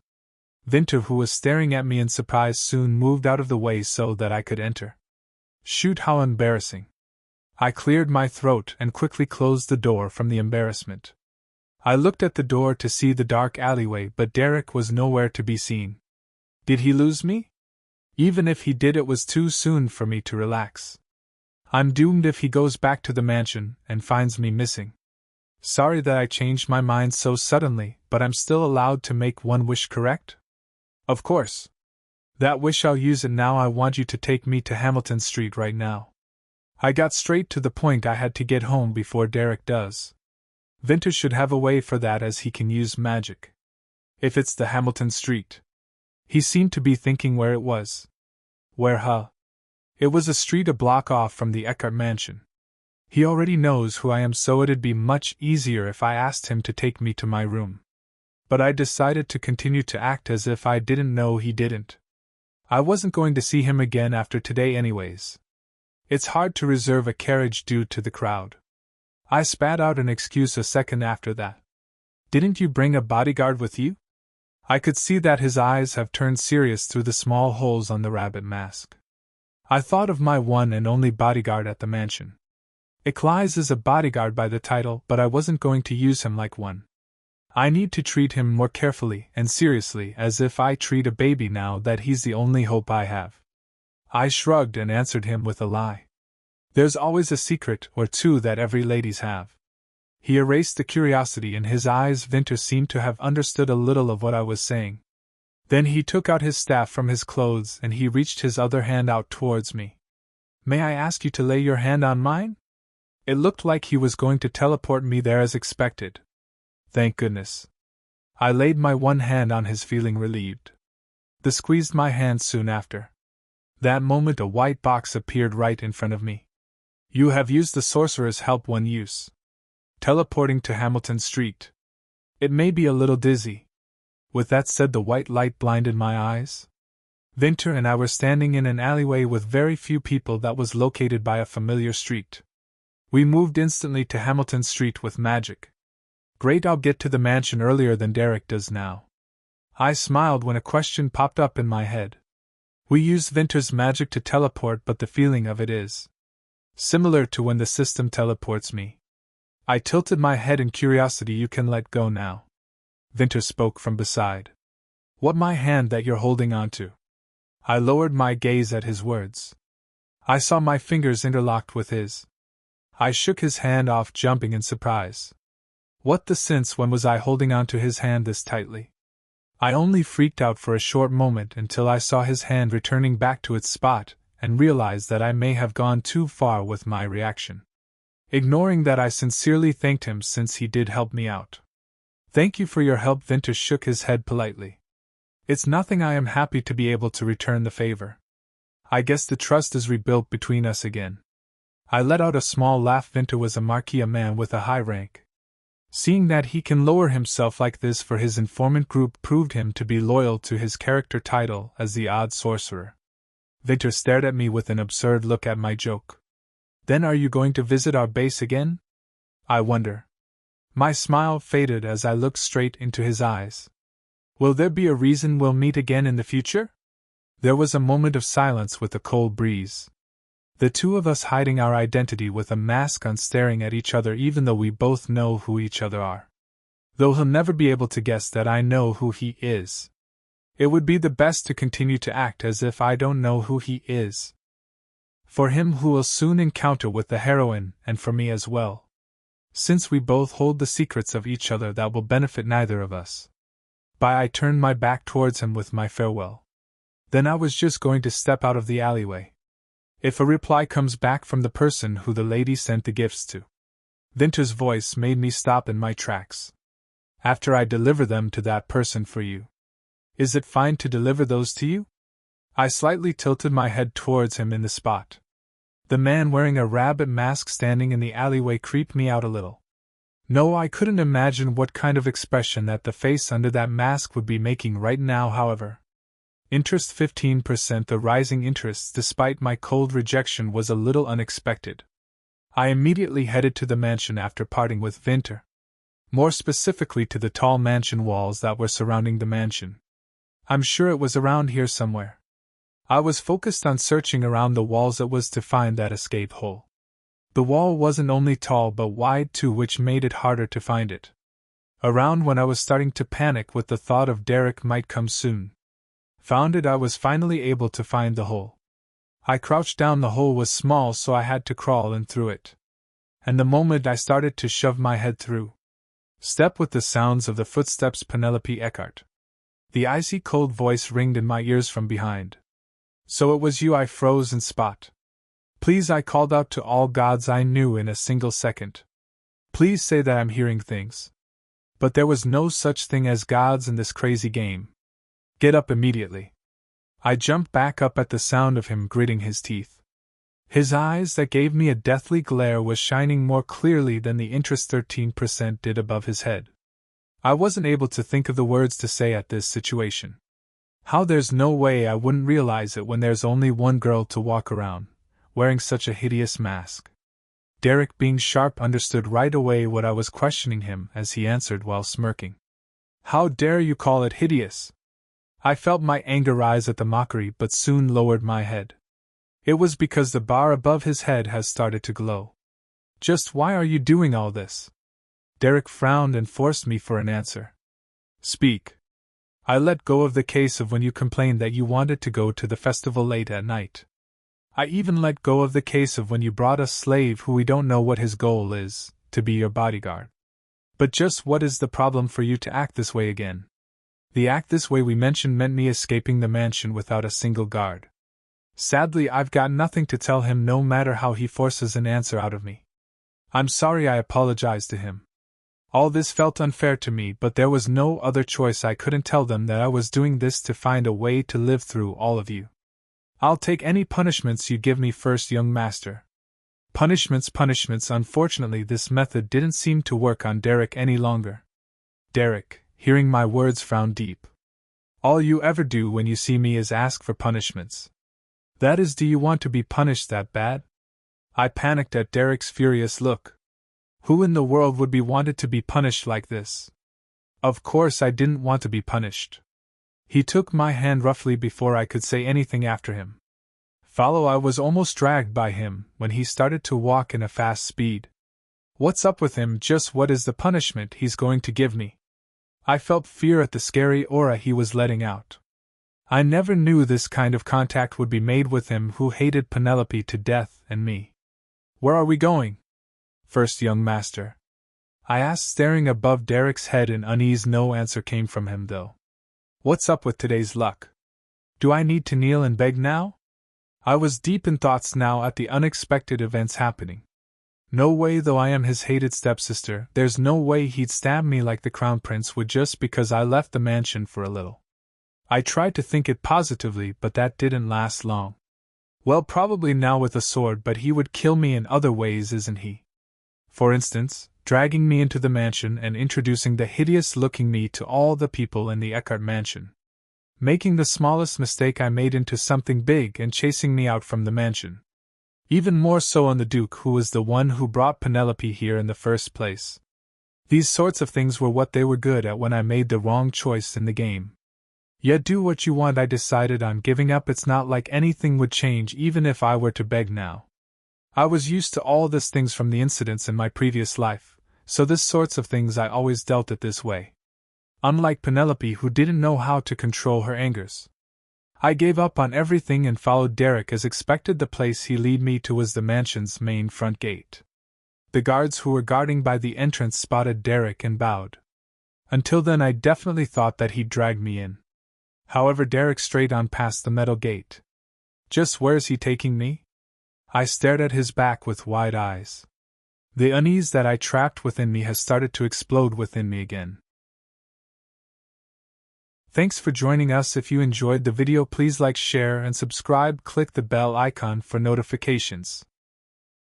Vinter, who was staring at me in surprise, soon moved out of the way so that I could enter. Shoot, how embarrassing. I cleared my throat and quickly closed the door from the embarrassment. I looked at the door to see the dark alleyway, but Derek was nowhere to be seen. Did he lose me? Even if he did, it was too soon for me to relax. I'm doomed if he goes back to the mansion and finds me missing. Sorry that I changed my mind so suddenly, but I'm still allowed to make one wish, correct? Of course. That wish, I'll use it now. I want you to take me to Hamilton Street right now. I got straight to the point. I had to get home before Derek does. Vinter should have a way for that, as he can use magic. If it's the Hamilton Street. He seemed to be thinking where it was. Where, huh? It was a street a block off from the Eckert mansion. He already knows who I am, so it'd be much easier if I asked him to take me to my room. But I decided to continue to act as if I didn't know he didn't. I wasn't going to see him again after today anyways. It's hard to reserve a carriage due to the crowd. I spat out an excuse a second after that. Didn't you bring a bodyguard with you? I could see that his eyes have turned serious through the small holes on the rabbit mask. I thought of my one and only bodyguard at the mansion. Eckles is a bodyguard by the title, but I wasn't going to use him like one. I need to treat him more carefully and seriously, as if I treat a baby now that he's the only hope I have. I shrugged and answered him with a lie. There's always a secret or two that every ladies have. He erased the curiosity in his eyes. Vinter seemed to have understood a little of what I was saying. Then he took out his staff from his clothes and he reached his other hand out towards me. May I ask you to lay your hand on mine? It looked like he was going to teleport me there as expected. Thank goodness. I laid my one hand on his, feeling relieved. The squeezed my hand soon after. That moment a white box appeared right in front of me. You have used the sorcerer's help one use. Teleporting to Hamilton Street. It may be a little dizzy. With that said, the white light blinded my eyes. Vinter and I were standing in an alleyway with very few people that was located by a familiar street. We moved instantly to Hamilton Street with magic. Great, I'll get to the mansion earlier than Derek does now. I smiled when a question popped up in my head. We use Vinter's magic to teleport, but the feeling of it is similar to when the system teleports me. I tilted my head in curiosity. You can let go now. Vinter spoke from beside. What, my hand that you're holding on to? I lowered my gaze at his words. I saw my fingers interlocked with his. I shook his hand off, jumping in surprise. What the since when was I holding on to his hand this tightly? I only freaked out for a short moment until I saw his hand returning back to its spot and realized that I may have gone too far with my reaction. Ignoring that, I sincerely thanked him since he did help me out. Thank you for your help. Vinter shook his head politely. It's nothing. I am happy to be able to return the favor. I guess the trust is rebuilt between us again. I let out a small laugh. Vinter was a marquis, a man with a high rank. Seeing that he can lower himself like this for his informant group proved him to be loyal to his character title as the odd sorcerer. Vinter stared at me with an absurd look at my joke. Then are you going to visit our base again? I wonder. My smile faded as I looked straight into his eyes. Will there be a reason we'll meet again in the future? There was a moment of silence with a cold breeze. The two of us hiding our identity with a mask on, staring at each other even though we both know who each other are. Though he'll never be able to guess that I know who he is. It would be the best to continue to act as if I don't know who he is. For him who will soon encounter with the heroine, and for me as well. Since we both hold the secrets of each other that will benefit neither of us. I turned my back towards him with my farewell. Then I was just going to step out of the alleyway. If a reply comes back from the person who the lady sent the gifts to. Vinter's voice made me stop in my tracks. After I deliver them to that person for you. Is it fine to deliver those to you? I slightly tilted my head towards him in the spot. The man wearing a rabbit mask standing in the alleyway creeped me out a little. No, I couldn't imagine what kind of expression that the face under that mask would be making right now, however. Interest 15%. The rising interest despite my cold rejection was a little unexpected. I immediately headed to the mansion after parting with Vinter. More specifically to the tall mansion walls that were surrounding the mansion. I'm sure it was around here somewhere. I was focused on searching around the walls it was to find that escape hole. The wall wasn't only tall but wide too, which made it harder to find it. Around when I was starting to panic with the thought of Derek might come soon. Found it, I was finally able to find the hole. I crouched down. The hole was small, so I had to crawl in through it. And the moment I started to shove my head through, step with the sounds of the footsteps, Penelope Eckhart. The icy cold voice ringed in my ears from behind. So it was you. I froze in spot. Please, I called out to all gods I knew in a single second. Please say that I'm hearing things. But there was no such thing as gods in this crazy game. Get up immediately. I jumped back up at the sound of him gritting his teeth. His eyes that gave me a deathly glare was shining more clearly than the interest 13% did above his head. I wasn't able to think of the words to say at this situation. How there's no way I wouldn't realize it when there's only one girl to walk around, wearing such a hideous mask. Derek, being sharp, understood right away what I was questioning him as he answered while smirking. How dare you call it hideous? I felt my anger rise at the mockery but soon lowered my head. It was because the bar above his head has started to glow. Just why are you doing all this? Derek frowned and forced me for an answer. Speak. I let go of the case of when you complained that you wanted to go to the festival late at night. I even let go of the case of when you brought a slave who we don't know what his goal is, to be your bodyguard. But just what is the problem for you to act this way again? The act this way we mentioned meant me escaping the mansion without a single guard. Sadly, I've got nothing to tell him no matter how he forces an answer out of me. I'm sorry, I apologized to him. All this felt unfair to me, but there was no other choice. I couldn't tell them that I was doing this to find a way to live through all of you. I'll take any punishments you give me first, young master. Punishments. Unfortunately, this method didn't seem to work on Derek any longer. Derek, hearing my words, frowned deep. All you ever do when you see me is ask for punishments. That is, do you want to be punished that bad? I panicked at Derek's furious look. Who in the world would be wanted to be punished like this? Of course I didn't want to be punished. He took my hand roughly before I could say anything after him. Follow, I was almost dragged by him when he started to walk in a fast speed. What's up with him? Just what is the punishment he's going to give me? I felt fear at the scary aura he was letting out. I never knew this kind of contact would be made with him who hated Penelope to death and me. Where are we going? First, young master. I asked, staring above Derek's head in unease. No answer came from him, though. What's up with today's luck? Do I need to kneel and beg now? I was deep in thoughts now at the unexpected events happening. No way, though I am his hated stepsister, there's no way he'd stab me like the crown prince would just because I left the mansion for a little. I tried to think it positively, but that didn't last long. Well, probably now with a sword, but he would kill me in other ways, isn't he? For instance, dragging me into the mansion and introducing the hideous-looking me to all the people in the Eckhart mansion. Making the smallest mistake I made into something big and chasing me out from the mansion. Even more so on the Duke, who was the one who brought Penelope here in the first place. These sorts of things were what they were good at when I made the wrong choice in the game. Yet do what you want, I decided on giving up. It's not like anything would change even if I were to beg now. I was used to all these things from the incidents in my previous life, so this sorts of things I always dealt it this way. Unlike Penelope, who didn't know how to control her angers. I gave up on everything and followed Derek as expected. The place he led me to was the mansion's main front gate. The guards who were guarding by the entrance spotted Derek and bowed. Until then I definitely thought that he'd drag me in. However, Derek strayed on past the metal gate. Just where's he taking me? I stared at his back with wide eyes. The unease that I trapped within me has started to explode within me again. Thanks for joining us. If you enjoyed the video, please like, share, and subscribe. Click the bell icon for notifications.